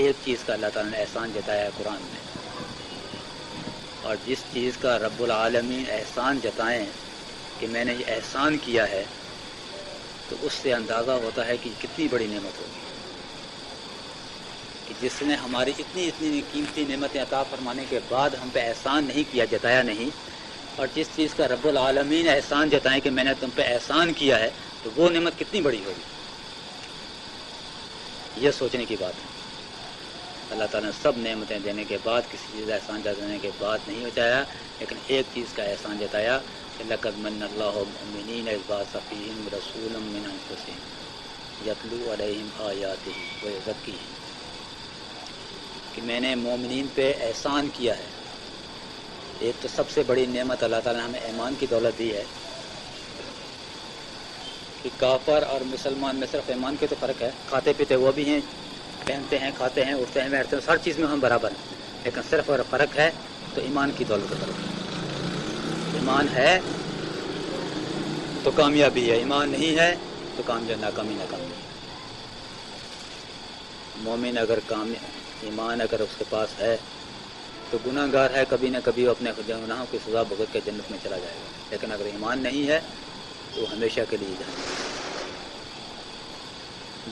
ایک چیز کا اللہ تعالیٰ نے احسان جتایا ہے قرآن میں، اور جس چیز کا رب العالمین احسان جتائیں کہ میں نے یہ احسان کیا ہے، تو اس سے اندازہ ہوتا ہے کہ کتنی بڑی نعمت ہوگی کہ جس نے ہماری اتنی قیمتی نعمتیں عطا فرمانے کے بعد ہم پہ احسان نہیں کیا، جتایا نہیں، اور جس چیز کا رب العالمین احسان جتائیں کہ میں نے تم پہ احسان کیا ہے، تو وہ نعمت کتنی بڑی ہوگی، یہ سوچنے کی بات ہے۔ اللہ تعالیٰ نے سب نعمتیں دینے کے بعد، کسی چیز کا احسان جتانے کے بعد نہیں بچایا، لیکن ایک چیز کا احسان جتایا کہ لقد من اللہ المؤمنین اذ بعث فیہم رسولا من انفسہم یتلو علیہم آیاتہ ویزکیہم، کہ میں نے مومنین پہ احسان کیا ہے۔ ایک تو سب سے بڑی نعمت اللہ تعالیٰ نے ہمیں ایمان کی دولت دی ہے کہ کافر اور مسلمان میں صرف ایمان کے تو فرق ہے، کھاتے پیتے وہ بھی ہیں، پہنتے ہیں، کھاتے ہیں، اٹھتے ہیں، بیٹھتے ہیں، ہر چیز میں ہم برابر ہیں، لیکن صرف اگر فرق ہے تو ایمان کی دولت کا فرق ہے۔ ایمان ہے تو کامیابی ہے، ایمان نہیں ہے تو ناکامی ہے۔ مومن اگر ایمان اگر اس کے پاس ہے تو گناہ گار ہے، کبھی نہ کبھی وہ اپنے گناہوں کی سزا بھگت کے جنت میں چلا جائے گا، لیکن اگر ایمان نہیں ہے تو ہمیشہ کے لیے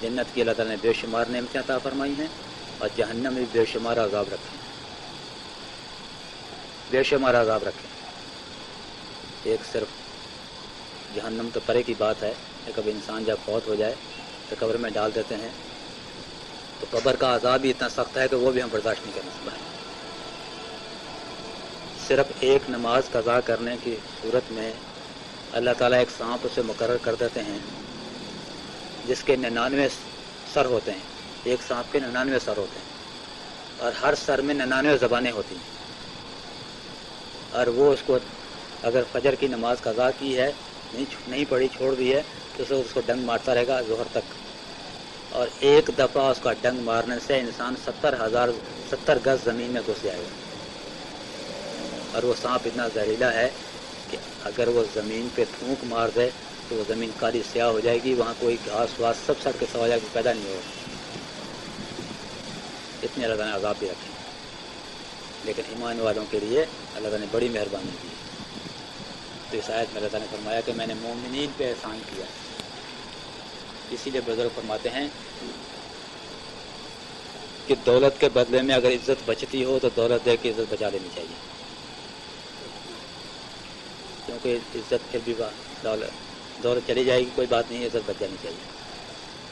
جنت کی اللہ تعالیٰ نے بے شمار نعمتیں عطا فرمائی ہیں، اور جہنم میں بے شمار عذاب رکھے ہیں، بے شمار عذاب رکھے ہیں۔ ایک صرف جہنم تو پرے کی بات ہے کہ کبھی انسان جب فوت ہو جائے تو قبر میں ڈال دیتے ہیں، تو قبر کا عذاب بھی اتنا سخت ہے کہ وہ بھی ہم برداشت نہیں کر سکتے۔ صرف ایک نماز قضا کرنے کی صورت میں اللہ تعالیٰ ایک سانپ اسے مقرر کر دیتے ہیں جس کے 99 سر ہوتے ہیں، ایک سانپ کے 99 سر ہوتے ہیں، اور ہر سر میں 99 زبانیں ہوتی ہیں، اور وہ اس کو اگر فجر کی نماز قضا کی ہے، نہیں پڑھی، چھوڑ دی ہے، تو اس کو ڈنگ مارتا رہے گا ظہر تک، اور ایک دفعہ اس کا ڈنگ مارنے سے انسان 70 گز زمین میں گھس جائے گا، اور وہ سانپ اتنا زہریلا ہے کہ اگر وہ زمین پہ تھوک مار دے تو وہ زمین کالی سیاہ ہو جائے گی، وہاں کوئی گھاس واس سب سڑ کے سوا جائے گی، پیدا نہیں ہوگا۔ اتنے اللہ تعالیٰ نے عذاب بھی رکھے، لیکن ایمان والوں کے لیے اللہ تعالیٰ نے بڑی مہربانی کی۔ تو اس آیت میں اللہ تعالیٰ نے فرمایا کہ میں نے مومنین پہ احسان کیا، اسی لیے بزرگ فرماتے ہیں کہ دولت کے بدلے میں اگر عزت بچتی ہو تو دولت دے کے عزت بچا لینی چاہیے، کیونکہ عزت پھر بھی دولت چلی جائے گی، کوئی بات نہیں، عزت بچ جانی چاہیے۔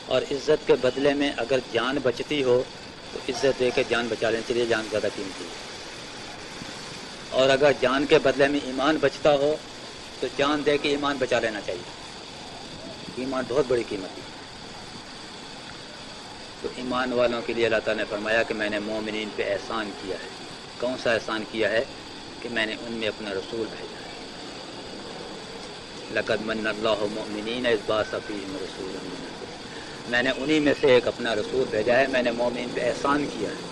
اور عزت کے بدلے میں اگر جان بچتی ہو تو عزت دے کے جان بچا لینی چاہیے، جان زیادہ قیمتی ہے۔ اور اگر جان کے بدلے میں ایمان بچتا ہو تو جان دے کے ایمان بچا لینا چاہیے، ایمان بہت بڑی قیمت ہے۔ تو ایمان والوں کے لیے اللہ تعالیٰ نے فرمایا کہ میں نے مومنین پہ احسان کیا ہے۔ کون سا احسان کیا ہے؟ کہ میں نے ان میں اپنا رسول بھیجا ہے۔ لقد من اللہ المؤمنین اذ بعث فیہم رسولا من انفسہم، میں نے انہی میں سے ایک اپنا رسول بھیجا ہے، میں نے مومنین پہ احسان کیا ہے۔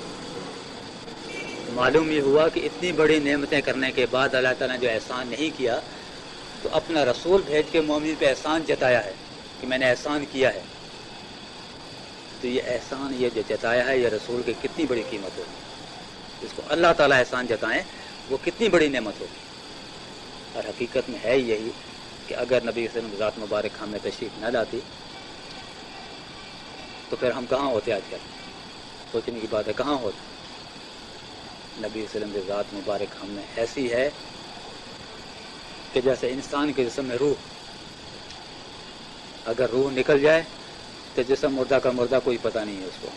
معلوم یہ ہوا کہ اتنی بڑی نعمتیں کرنے کے بعد اللہ تعالیٰ نے جو احسان نہیں کیا تو اپنا رسول بھیج کے مومن پہ احسان جتایا ہے کہ میں نے احسان کیا ہے۔ تو یہ احسان یہ جو جتایا ہے یہ رسول کی کتنی بڑی قیمت ہوگی، اس کو اللہ تعالیٰ احسان جتائیں وہ کتنی بڑی نعمت ہوگی۔ اور حقیقت میں ہے یہی کہ اگر نبی صلی اللہ علیہ وسلم ذات مبارک ہم میں تشریف نہ لاتی تو پھر ہم کہاں ہوتے؟ آج کل سوچنے کی بات ہے، کہاں ہوتے؟ نبی صلی اللہ علیہ وسلم کی ذات مبارک ہم میں ایسی ہے کہ جیسے انسان کے جسم میں روح، اگر روح نکل جائے تو جسم مردہ کا مردہ، کوئی پتہ نہیں ہے اس کو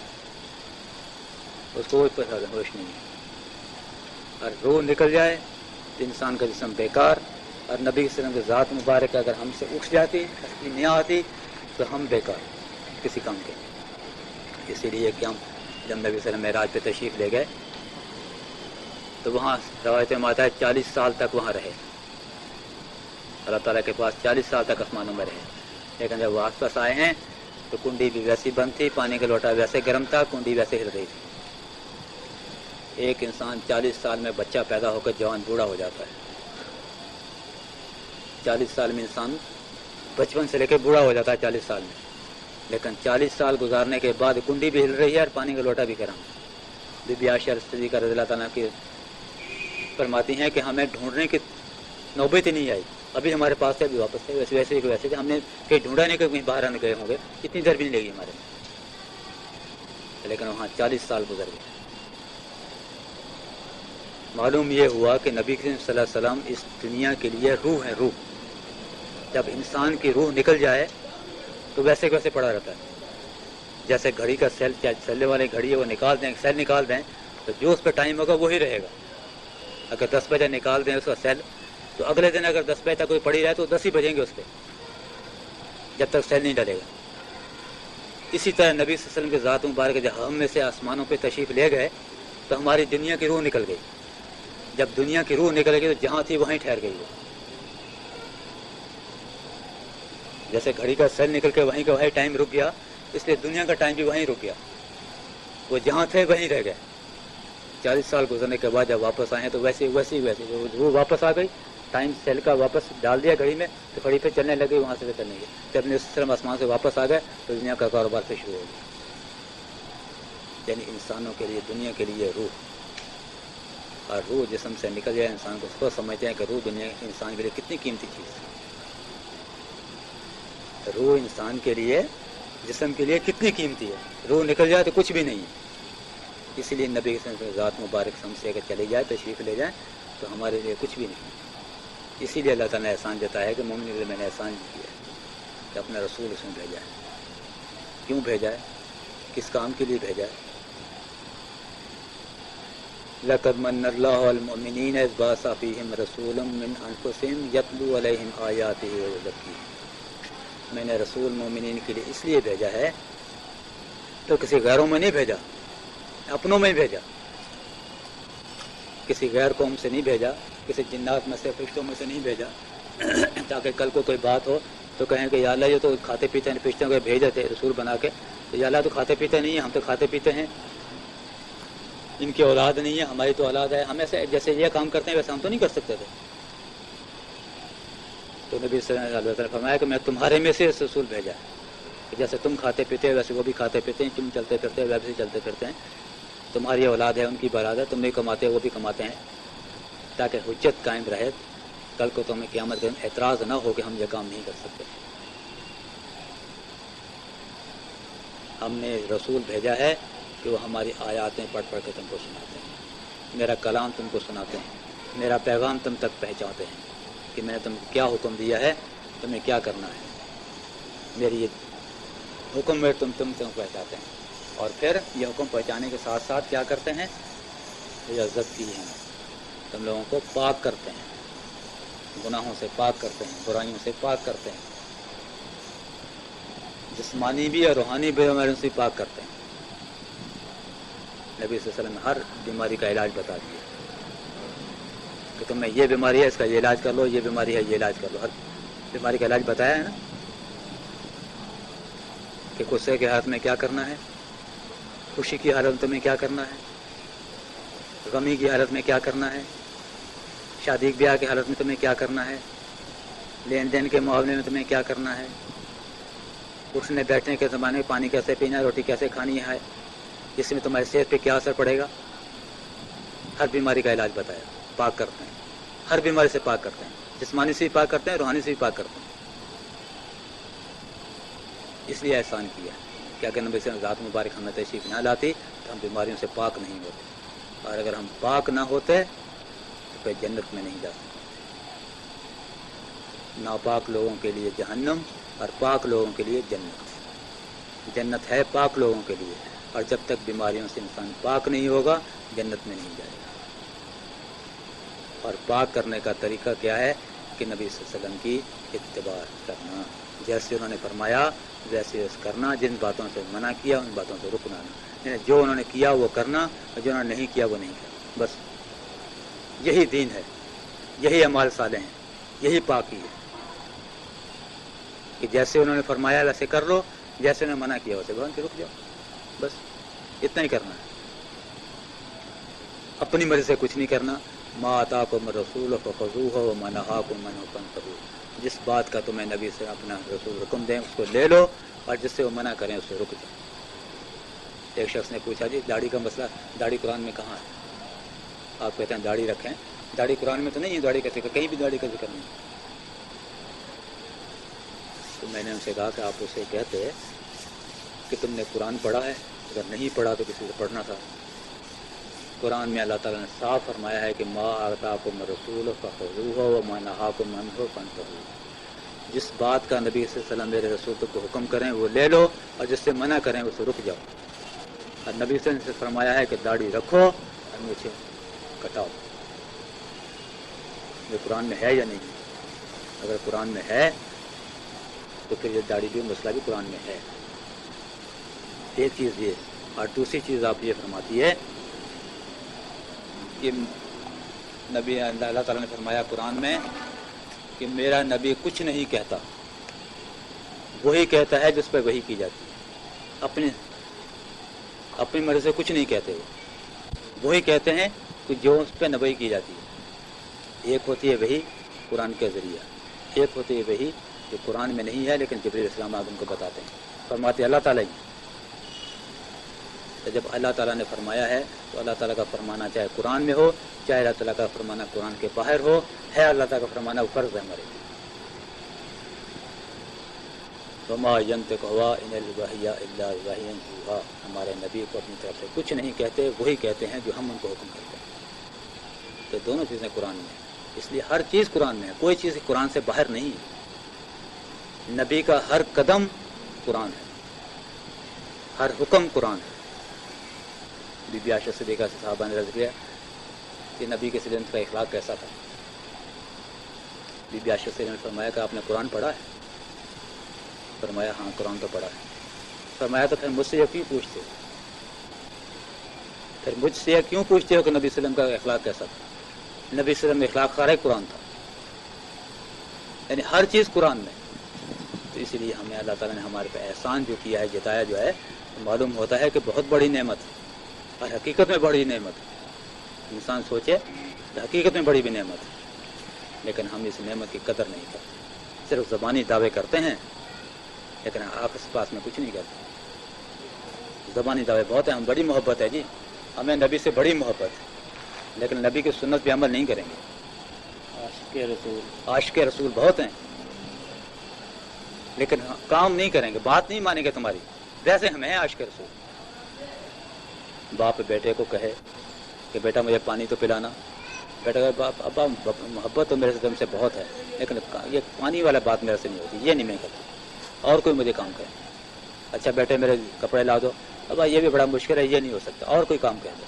کوئی پتہ ہوش نہیں ہے، اور روح نکل جائے تو انسان کا جسم بیکار۔ اور نبی صلی اللہ علیہ وسلم کی ذات مبارک اگر ہم سے اٹھ جاتی، ہستی نہیں آتی، تو ہم بیکار کسی کام کے۔ اسی لیے کہ ہم جب نبی صلی اللہ علیہ وسلم معراج پہ تشریف لے گئے تو وہاں روایت میں آتا ہے 40 سال تک وہاں رہے، اللہ تعالیٰ کے پاس 40 سال تک آسمانوں میں رہے، لیکن جب وہ آس پاس آئے ہیں تو کنڈی بھی ویسی بند تھی، پانی کا لوٹا ویسے گرم تھا، کنڈی ویسے ہل رہی تھی۔ ایک انسان 40 سال میں بچہ پیدا ہو کر جوان بوڑھا ہو جاتا ہے، 40 سال میں انسان بچپن سے لے کے بوڑھا ہو جاتا ہے 40 سال میں، لیکن 40 سال گزارنے کے بعد کنڈی بھی ہل رہی ہے اور پانی کا لوٹا بھی گرم ہے۔ بی بی عائشہ صدیقہ رضی اللہ تعالیٰ کی فرماتی ہیں کہ ہمیں ڈھونڈنے کی نوبت ہی نہیں آئی، ابھی ہمارے پاس ہے ابھی واپس ہے، ویسے کہ ہم نے کہیں ڈھونڈا نہیں کہ کہیں باہر آنے گئے ہوں گے، اتنی دیر بھی نہیں لگی ہمارے میں، لیکن وہاں 40 سال گزر گئے۔ معلوم یہ ہوا کہ نبی کریم صلی اللہ علیہ وسلم اس دنیا کے لیے روح ہے، روح۔ جب انسان کی روح نکل جائے تو ویسے ویسے پڑا رہتا ہے، جیسے گھڑی کا سیل، چلنے والی گھڑی ہے وہ نکال دیں، سیل نکال دیں تو جو اس پہ ٹائم ہوگا وہی رہے گا۔ اگر 10 بجے نکال دیں اس کا سیل تو اگلے دن اگر 10 بجے تک کوئی پڑی رہے تو 10 ہی بجیں گے اس پہ، جب تک سیل نہیں ڈلے گا۔ اسی طرح نبی صلی اللہ علیہ وسلم کے ذات مبارک جب ہم میں سے آسمانوں پہ تشریف لے گئے تو ہماری دنیا کی روح نکل گئی۔ جب دنیا کی روح نکل گئی تو جہاں تھی وہیں ٹھہر گئی وہ، جیسے گھڑی کا سیل نکل کے وہیں کا وہیں ٹائم رک گیا، اس لیے دنیا کا ٹائم بھی وہیں رک گیا، وہ جہاں تھے وہیں رہ گئے۔ 40 سال گزرنے کے بعد جب واپس آئے تو ویسے وہ واپس آ گئی، ٹائم سیل کا واپس ڈال دیا گھڑی میں تو گھڑی پہ چلنے لگے، وہاں سے پہ چلنے گئے۔ جب نبی صلی اللہ علیہ وسلم آسمان سے واپس آ گئے تو دنیا کا کاروبار پھر شروع ہو گیا۔ یعنی انسانوں کے لیے، دنیا کے لیے روح، اور روح جسم سے نکل جائے انسان کو اس کو سمجھتے ہیں کہ روح دنیا انسان کے لیے کتنی قیمتی چیز ہے۔ روح انسان کے لیے، جسم کے لیے کتنی قیمتی ہے، روح نکل جائے تو کچھ بھی نہیں ہے۔ اسی لیے نبی صلی اللہ علیہ وسلم ذات مبارک ہم سے اگر چلے جائے، تشریف لے جائیں تو ہمارے لیے کچھ بھی نہیں۔ اسی لیے اللہ تعالیٰ نے احسان جتایا ہے کہ مومن نے میں نے احسان کیا ہے کہ اپنا رسول اس میں بھیجا ہے۔ کیوں بھیجا ہے؟ کس کام کے لیے بھیجا ہے؟ لَقَدْ مَنَّ اللَّهُ عَلَى الْمُؤْمِنِينَ إِذْ بَعَثَ فِيهِمْ رَسُولًا مِّنْ أَنفُسِهِمْ يَتْلُو عَلَيْهِمْ آيَاتِهِ وَيُزَكِّيهِمْ۔ میں نے رسول مومنین کے لیے اس لیے بھیجا ہے تو کسی غیروں میں نہیں بھیجا، اپنوں میں بھیجا، کسی غیر قوم سے نہیں بھیجا، کسی جنات میں سے، فرشتوں میں سے نہیں بھیجا، تاکہ کل کو کوئی بات ہو تو کہیں کہ یا اللہ یہ تو کھاتے پیتے ہیں، فرشتوں کو بھیجے تھے رسول بنا کے، تو یا اللہ تو کھاتے پیتے نہیں ہیں، ہم تو کھاتے پیتے ہیں، ان کی اولاد نہیں ہے، ہماری تو اولاد ہے، ہم ایسے جیسے یہ کام کرتے ہیں ویسے ہم تو نہیں کر سکتے تھے۔ تو نبی صلی اللہ علیہ وسلم نے فرمایا کہ میں تمہارے میں سے رسول بھیجا ہے، کہ جیسے تم کھاتے پیتے ویسے وہ بھی کھاتے پیتے ہیں، تم چلتے پھرتے ویسے چلتے پھرتے ہیں، تمہاری اولاد ہے، ان کی براد ہے، تم نہیں کماتے وہ بھی کماتے ہیں، تاکہ حجت قائم رہے، کل کو تمہیں قیامت کے دن اعتراض نہ ہو کہ ہم یہ کام نہیں کر سکتے۔ ہم نے رسول بھیجا ہے کہ وہ ہماری آیاتیں پڑھ پڑھ کے تم کو سناتے ہیں، میرا کلام تم کو سناتے ہیں، میرا پیغام تم تک پہنچاتے ہیں کہ میں نے تم کیا حکم دیا ہے، تمہیں کیا کرنا ہے، میری یہ حکم میں تم پہنچاتے ہیں، اور پھر یہ حکم پہنچانے کے ساتھ ساتھ کیا کرتے ہیں، عزت کی ہیں، تم لوگوں کو پاک کرتے ہیں، گناہوں سے پاک کرتے ہیں، برائیوں سے پاک کرتے ہیں، جسمانی بھی اور روحانی بیماریوں سے پاک کرتے ہیں۔ نبی صلی اللہ علیہ وسلم نے ہر بیماری کا علاج بتا دیا کہ تمہیں یہ بیماری ہے، اس کا یہ علاج کر لو، یہ بیماری ہے، یہ علاج کر لو، ہر بیماری کا علاج بتایا ہے نا، کہ غصے کی حالت میں کیا کرنا ہے، خوشی کی حالت میں تمہیں کیا کرنا ہے، غمی کی حالت میں کیا کرنا ہے، شادی بیاہ کی حالت میں تمہیں کیا کرنا ہے، لین دین کے معاملے میں تمہیں کیا کرنا ہے، اٹھنے بیٹھنے کے زمانے میں پانی کیسے پینا ہے، روٹی کیسے کھانی ہے، اس میں تمہاری صحت پہ کیا اثر پڑے گا، ہر بیماری کا علاج بتایا، پاک کرتے ہیں، ہر بیماری سے پاک کرتے ہیں، جسمانی سے بھی پاک کرتے ہیں، روحانی سے بھی پاک کرتے ہیں۔ اس لیے احسان کیا کہ اگر نبی صلی اللہ علیہ وسلم ذات مبارک ہمیں تشریف نہ لاتی تو ہم بیماریوں سے پاک نہیں ہوتے، اور اگر ہم پاک نہ ہوتے تو پھر جنت میں نہیں جاتے۔ ناپاک لوگوں کے لیے جہنم اور پاک لوگوں کے لیے جنت۔ جنت ہے پاک لوگوں کے لیے، اور جب تک بیماریوں سے انسان پاک نہیں ہوگا جنت میں نہیں جائے گا۔ اور پاک کرنے کا طریقہ کیا ہے کہ نبی صلی اللہ علیہ وسلم کی اتباع کرنا، جیسے انہوں نے فرمایا ویسے کرنا، جن باتوں سے منع کیا ان باتوں سے رکنا، یعنی جو انہوں نے کیا وہ کرنا اور جو انہوں نے نہیں کیا وہ نہیں کرنا، بس یہی دین ہے، یہی اعمال صالح ہیں، یہی پاکی ہے کہ جیسے انہوں نے فرمایا ویسے کر لو، جیسے انہوں نے منع کیا ویسے بہن کے رک جاؤ، بس اتنا ہی کرنا ہے، اپنی مرضی سے کچھ نہیں کرنا۔ ما آتاکم الرسول فخذوہ وما نہاکم عنہ فانتہوا، جس بات کا تمہیں نبی سے اپنا رسول حکم دیں اس کو لے لو، اور جس سے وہ منع کریں اس سے رک جاؤ۔ ایک شخص نے پوچھا جی داڑھی کا مسئلہ، داڑھی قرآن میں کہاں ہے؟ آپ کہتے ہیں داڑھی رکھیں، داڑھی قرآن میں تو نہیں ہے، داڑھی کا ذکر کہیں بھی داڑھی کا ذکر نہیں۔ تو میں نے ان سے کہا کہ آپ اسے کہتے کہ تم نے قرآن پڑھا ہے، اگر نہیں پڑھا تو کسی سے پڑھنا تھا۔ قرآن میں اللہ تعالیٰ نے صاف فرمایا ہے کہ ما آتاکم الرسول فخذوہ وما نہاکم عنہ فانتہوا، جس بات کا نبی صلی اللہ علیہ وسلم میرے رسول کو حکم کریں وہ لے لو، اور جس سے منع کریں اس سے رک جاؤ۔ اور نبی صلی اللہ علیہ وسلم سے فرمایا ہے کہ داڑھی رکھو اور مجھے کٹاؤ۔ یہ قرآن میں ہے یا نہیں؟ اگر قرآن میں ہے تو پھر یہ داڑھی بھی مسئلہ بھی قرآن میں ہے۔ ایک چیز یہ، اور دوسری چیز آپ یہ فرماتی ہے کہ نبی اللہ تعالیٰ نے فرمایا قرآن میں کہ میرا نبی کچھ نہیں کہتا، وہی کہتا ہے جس پہ وحی کی جاتی ہے، اپنی مرضی سے کچھ نہیں کہتے، وہی کہتے ہیں کہ جو اس پہ نبی کی جاتی ہے۔ ایک ہوتی ہے وحی قرآن کے ذریعہ، ایک ہوتی ہے وحی جو قرآن میں نہیں ہے لیکن جبریل السلام آگ ان کو بتاتے ہیں، فرماتے اللہ تعالیٰ ہی۔ تو جب اللہ تعالیٰ نے فرمایا ہے تو اللہ تعالیٰ کا فرمانا چاہے قرآن میں ہو چاہے اللہ تعالیٰ کا فرمانا قرآن کے باہر ہو، ہے اللہ تعالیٰ کا فرمانا وہ فرض ہے ہمارے لیے۔ وما ينطق هو ان الوحی الا وحی یوحی، ہمارے نبی کو اپنی طرف سے کچھ نہیں کہتے، وہی کہتے ہیں جو ہم ان کو حکم کرتے ہیں۔ تو دونوں چیزیں قرآن میں ہیں، اس لیے ہر چیز قرآن میں ہے، کوئی چیز قرآن سے باہر نہیں ہے۔ نبی کا ہر قدم قرآن ہے، ہر حکم قرآن ہے۔ بی بی عائشہ صدیقہ سے صحابہ نے عرض کیا کہ نبی کے سلم کا اخلاق کیسا تھا؟ بی بی عائشہ سے نے فرمایا کہ آپ نے قرآن پڑھا ہے؟ فرمایا ہاں قرآن تو پڑھا ہے۔ فرمایا تو پھر مجھ سے یہ کیوں پوچھتے ہو؟ پھر مجھ سے یہ کیوں پوچھتے ہو کہ نبی صلی اللہ علیہ وسلم کا اخلاق کیسا تھا؟ نبی صلی اللہ علیہ وسلم میں اخلاق خارج قرآن تھا، یعنی ہر چیز قرآن میں۔ تو اسی لیے ہمیں اللہ تعالیٰ نے ہمارے پہ احسان جو کیا ہے، جتایا جو ہے، معلوم ہوتا ہے کہ بہت بڑی نعمت ہے، اور حقیقت میں بڑی نعمت ہے۔ انسان سوچے کہ حقیقت میں بڑی بھی نعمت ہے، لیکن ہم اس نعمت کی قدر نہیں کرتے، صرف زبانی دعوے کرتے ہیں لیکن آپس پاس میں کچھ نہیں کرتے۔ زبانی دعوے بہت ہیں، ہم بڑی محبت ہے جی، ہمیں نبی سے بڑی محبت ہے، لیکن نبی کی سنت پہ عمل نہیں کریں گے۔ عاشق رسول بہت ہیں لیکن کام نہیں کریں گے، بات نہیں مانیں گے تمہاری، ویسے ہمیں عاشق رسول۔ باپ بیٹے کو کہے کہ بیٹا مجھے پانی تو پلانا، بیٹا کہے باپ ابا محبت تو میرے سے تم سے بہت ہے لیکن یہ پانی والا بات میرے سے نہیں ہوتی، یہ نہیں میں کرتا، اور کوئی مجھے کام کرے۔ اچھا بیٹے میرے کپڑے لا دو، ابا یہ بھی بڑا مشکل ہے، یہ نہیں ہو سکتا، اور کوئی کام کہہ دو۔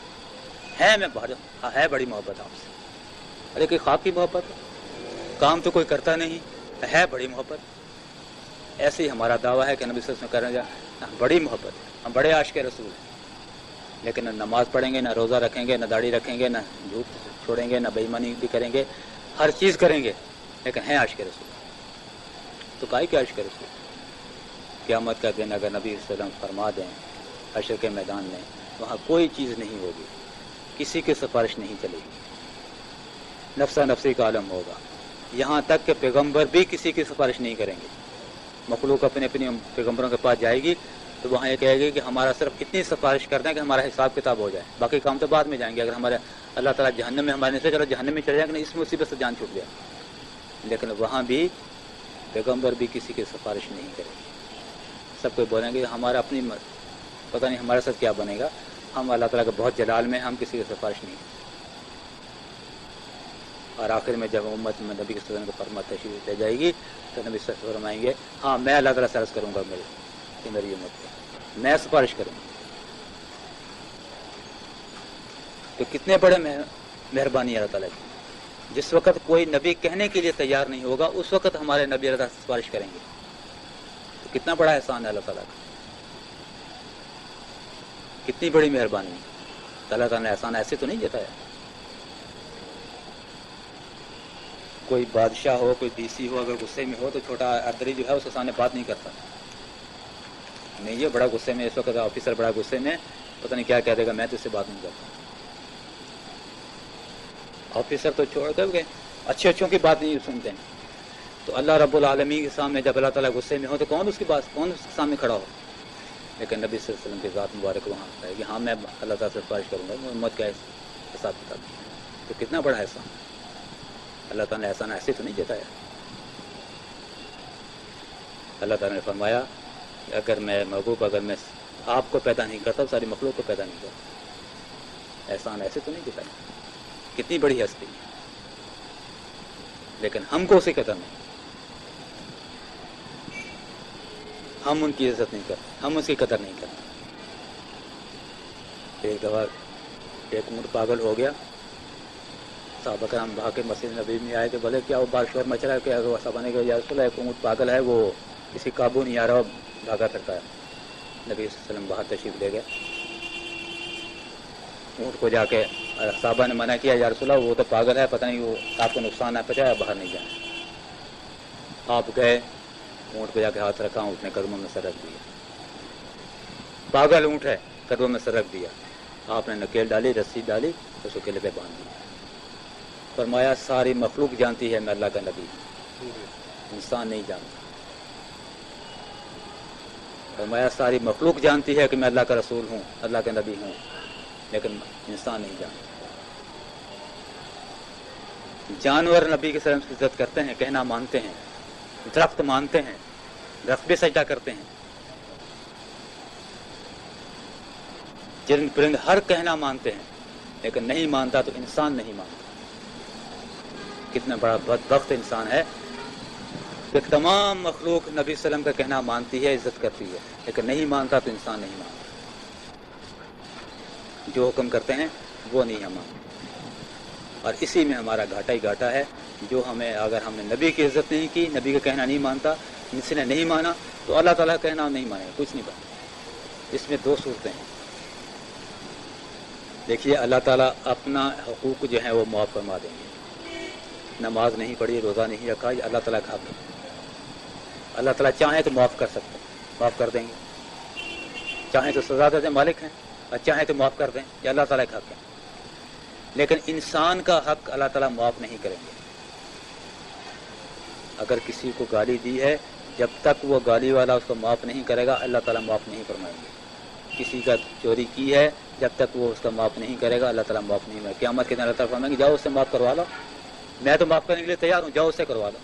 ہے میں ہے بڑی محبت آپ سے، ارے کوئی خواب کی محبت ہے، کام تو کوئی کرتا نہیں، ہے بڑی محبت۔ ایسے ہی ہمارا دعویٰ ہے کہ نبی صلی اللہ علیہ وسلم کریں بڑی محبت ہے، ہم بڑے عاشق رسول ہیں، لیکن نہ نماز پڑھیں گے، نہ روزہ رکھیں گے، نہ داڑھی رکھیں گے، نہ جھوٹ چھوڑیں گے، نہ بے ایمانی بھی کریں گے، ہر چیز کریں گے لیکن ہیں عاشق رسول۔ تو کائی کہ عاشق رسول؟ قیامت کا دن اگر نبی صلی اللہ علیہ وسلم فرما دیں حشر کے میدان میں، وہاں کوئی چیز نہیں ہوگی، کسی کی سفارش نہیں چلے گی، نفسا نفسی کا عالم ہوگا، یہاں تک کہ پیغمبر بھی کسی کی سفارش نہیں کریں گے۔ مخلوق اپنے پیغمبروں کے پاس جائے گی تو وہاں یہ کہے گی کہ ہمارا صرف اتنی سفارش کر دیں کہ ہمارا حساب کتاب ہو جائے، باقی کام تو بعد میں جائیں گے۔ اگر ہمارے اللہ تعالیٰ جہنم میں ہمارے سے چلو جہنم میں چلے جائیں گے، اس مصیبت سے جان چھوٹ گیا، لیکن وہاں بھی پیغمبر بھی کسی کی سفارش نہیں کرے گی۔ سب کوئی بولیں گے ہمارا اپنی پتہ نہیں ہمارے ساتھ کیا بنے گا، ہم اللہ تعالیٰ کے بہت جلال میں، ہم کسی کی سفارش نہیں کریں۔ اور آخر میں جب امت میں نبی صلی اللہ علیہ وسلم کو فرما تشریف لے جائے گی تو نبی صلی اللہ علیہ وسلم فرمائیں گے ہاں میں اللہ تعالیٰ سے عرض کروں گا میری امت کو، میں سفارش کروں گا۔ تو کتنے بڑے مہربانی اللہ تعالیٰ کی، جس وقت کوئی نبی کہنے کے لیے تیار نہیں ہوگا اس وقت ہمارے نبی اللہ تعالیٰ سے سفارش کریں گے، تو کتنا بڑا احسان ہے اللہ تعالیٰ کا، کتنی بڑی مہربانی ہے۔ اللہ تعالیٰ نے احسان ایسے تو نہیں جتایا۔ کوئی بادشاہ ہو، کوئی ڈی سی ہو، اگر غصے میں ہو تو چھوٹا ادری جو ہے اس کے سامنے بات نہیں کرتا، نہیں یہ بڑا غصے میں، اس وقت آفیسر بڑا غصے میں، پتہ نہیں کیا کہہ دے گا، میں تو اس سے بات نہیں کرتا۔ آفیسر تو چھوڑ کر گئے، اچھے اچھوں کی بات نہیں سنتے ہیں، تو اللہ رب العالمین کے سامنے جب اللہ تعالیٰ غصے میں ہو تو کون اس کے سامنے کھڑا ہو؟ لیکن نبی صلی اللہ علیہ وسلم کی ذات مبارک وہاں ہے کہ ہاں میں اللہ تعالیٰ سے سفارش کروں گا، وہ امت کا حساب کتاب، تو کتنا بڑا احسان اللہ تعالیٰ نے احسان ایسے تو نہیں جتایا۔ اللہ تعالیٰ نے فرمایا کہ اگر میں محبوب اگر میں آپ کو پیدا نہیں کرتا ساری مخلوق کو پیدا نہیں کرتا، احسان ایسے تو نہیں جتایا۔ کتنی بڑی ہستی، لیکن ہم کو اسی قدر نہیں، ہم ان کی عزت نہیں کرتے، ہم اس کی قدر نہیں کرتے۔ ایک دفعہ ایک اونٹ پاگل ہو گیا، صحابہ کرام بھاگ کے مسجد نبی میں آئے کہ بولے کیا وہ بار شور مچ رہا ہے کہ صحابہ نے کہا یا رسول اللہ ایک اونٹ پاگل ہے، وہ کسی قابو نہیں آ رہا، بھاگا پھرتا ہے۔ نبی صلی اللہ علیہ وسلم باہر تشریف لے گئے، اونٹ کو جا کے صحابہ نے منع کیا یا رسول اللہ وہ تو پاگل ہے، پتہ نہیں وہ آپ کو نقصان نہ پہنچایا، باہر نہیں جانا۔ آپ گئے، اونٹ کو جا کے ہاتھ رکھا، اونٹ نے قدموں میں سر رکھ دیا، پاگل اونٹ ہے، قدموں میں سر رکھ دیا۔ آپ نے نکیل ڈالی، رسی ڈالی، اس کو قلعے پہ باندھ دیا۔ فرمایا ساری مخلوق جانتی ہے میں اللہ کا نبی ہوں، انسان نہیں جانتا۔ فرمایا ساری مخلوق جانتی ہے کہ میں اللہ کا رسول ہوں، اللہ کا نبی ہوں، لیکن انسان نہیں جانتا۔ جانور نبی کے سلام کی عزت کرتے ہیں، کہنا مانتے ہیں، درخت مانتے ہیں، درخت بھی سجدہ کرتے ہیں، جرند پرند ہر کہنا مانتے ہیں، لیکن نہیں مانتا تو انسان نہیں مانتا۔ کتنا بڑا بدبخت انسان ہے کہ تمام مخلوق نبی صلی اللہ علیہ وسلم کا کہنا مانتی ہے، عزت کرتی ہے، لیکن نہیں مانتا تو انسان نہیں مانتا۔ جو حکم کرتے ہیں وہ نہیں ہم مانتے، اور اسی میں ہمارا گھاٹا ہی گھاٹا ہے۔ جو ہمیں اگر ہم نے نبی کی عزت نہیں کی، نبی کا کہنا نہیں مانتا، جس نے نہیں مانا تو اللہ تعالیٰ کا کہنا نہیں مانے، کچھ نہیں بنا۔ اس میں دو صورتیں ہیں۔ دیکھیے اللہ تعالیٰ اپنا حقوق جو ہیں وہ معاف فرما دیں گے۔ نماز نہیں پڑھی، روزہ نہیں رکھا، یہ اللہ تعالیٰ کا حق ہے۔ اللہ تعالیٰ چاہیں تو معاف کر سکتے ہیں، معاف کر دیں گے، چاہیں تو سزا دے دیں، مالک ہیں، اور چاہیں تو معاف کر دیں، یہ اللہ تعالیٰ کا حق ہے۔ لیکن انسان کا حق اللہ تعالیٰ معاف نہیں کریں گے۔ اگر کسی کو گالی دی ہے، جب تک وہ گالی والا اس کو معاف نہیں کرے گا اللہ تعالیٰ معاف نہیں فرمائیں گے۔ کسی کا چوری کی ہے، جب تک وہ اس کا معاف نہیں کرے گا اللہ تعالیٰ معاف نہیں کرے گا۔ قیامت کے دن اللہ تعالیٰ فرمائیں گے جاؤ اس سے معاف کروا لو، میں تو معاف کرنے کے لیے تیار ہوں، جاؤ اس سے کروا لو۔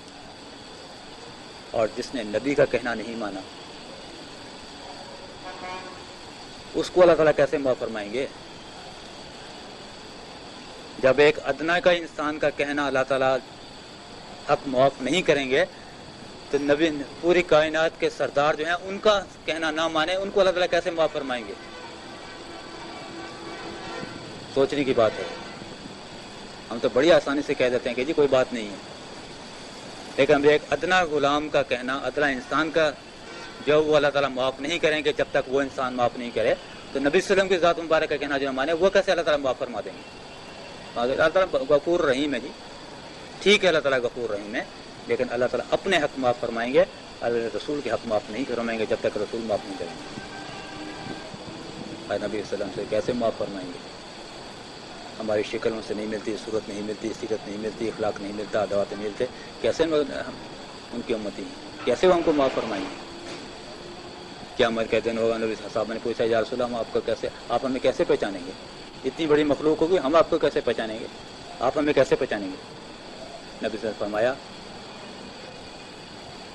اور جس نے نبی کا کہنا نہیں مانا اس کو اللہ تعالیٰ کیسے معاف فرمائیں گے؟ جب ایک ادنا کا انسان کا کہنا اللہ تعالیٰ حق معاف نہیں کریں گے تو نبی پوری کائنات کے سردار جو ہیں ان کا کہنا نہ مانے، ان کو اللہ تعالیٰ کیسے معاف فرمائیں گے؟ سوچنے کی بات ہے۔ ہم تو بڑی آسانی سے کہہ دیتے ہیں کہ جی کوئی بات نہیں ہے، لیکن ایک ادنا غلام کا کہنا، ادنا انسان کا جو وہ اللہ تعالیٰ معاف نہیں کریں گے جب تک وہ انسان معاف نہیں کرے، تو نبی صلی اللہ علیہ وسلم کی ذات مبارک کا کہنا جو مانے وہ کیسے اللہ تعالیٰ معاف فرما دیں گے؟ اللہ تعالیٰ غفور رحیم ہے جی، ٹھیک ہے اللہ تعالیٰ غفور رحیم ہے، لیکن اللہ تعالیٰ اپنے حق معاف فرمائیں گے، اللہ رسول کے حق معاف نہیں فرمائیں گے جب تک رسول معاف نہیں کریں گے۔ اور نبی صلی اللہ علیہ وسلم سے کیسے معاف فرمائیں گے؟ ہماری شکل ان سے نہیں ملتی، صورت نہیں ملتی، سیرت نہیں ملتی، اخلاق نہیں ملتا، ادوات نہیں ملتے، کیسے ان کی امتی ہیں، کیسے وہ ہم کو معاف فرمائیں گے؟ قیامت کے دن ہوگا، نبی صاحب نے پوچھا یا رسول اللہ ہم آپ کو کیسے، آپ ہمیں کیسے پہچانیں گے؟ اتنی بڑی مخلوق ہوگی، ہم آپ کو کیسے پہچانیں گے؟ آپ ہمیں کیسے پہچانیں گے؟ نبی صلی اللہ علیہ وسلم نے فرمایا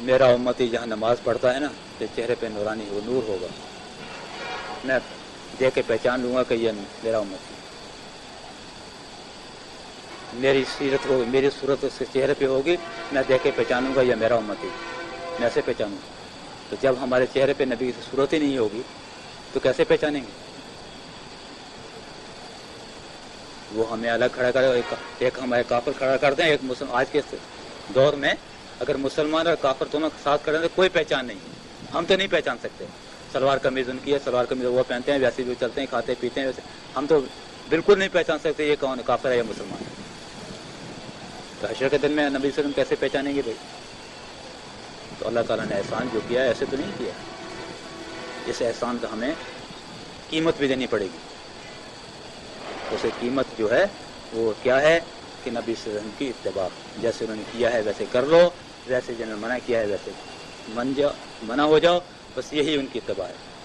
میرا امتی جہاں نماز پڑھتا ہے نا تو چہرے پہ نورانی ہو، نور ہوگا، میں دیکھ کے پہچان لوں گا کہ یہ میرا امتی، میری سیرت ہوگی، میری صورت اس کے چہرے پہ ہوگی، میں دیکھ کے پہچانوں گا یہ میرا امتی، میں ایسے پہچانوں گا۔ تو جب ہمارے چہرے پہ نبی کی صورت ہی نہیں ہوگی تو کیسے پہچانیں گے؟ وہ ہمیں الگ کھڑا کرے، ایک ہمارے کافر کھڑا کر دیں، ایک مسلم آج کے دور میں اگر مسلمان اور کافر دونوں ساتھ کھڑے ہیں تو کوئی پہچان نہیں ہے، ہم تو نہیں پہچان سکتے۔ سلوار قمیض ان کی ہے، سلوار قمیض وہ پہنتے ہیں، ویسے بھی چلتے ہیں، کھاتے پیتے ہیں، ویسے ہم تو بالکل نہیں پہچان سکتے یہ کون کافر ہے یا مسلمان ہے۔ تو حشر کے دن میں نبی صلی اللہ علیہ وسلم کیسے پہچانیں گے بھائی؟ تو اللہ تعالیٰ نے احسان جو کیا ہے ایسے تو نہیں کیا، اس احسان کا ہمیں قیمت بھی دینی پڑے گی۔ اسے قیمت جو ہے وہ کیا ہے کہ نبی صلی اللہ علیہ وسلم کی اتباع، جیسے انہوں نے کیا ہے ویسے کر لو، جیسے جنہوں نے منع کیا ہے ویسے منع ہو جاؤ، بس یہی ان کی اتباع ہے۔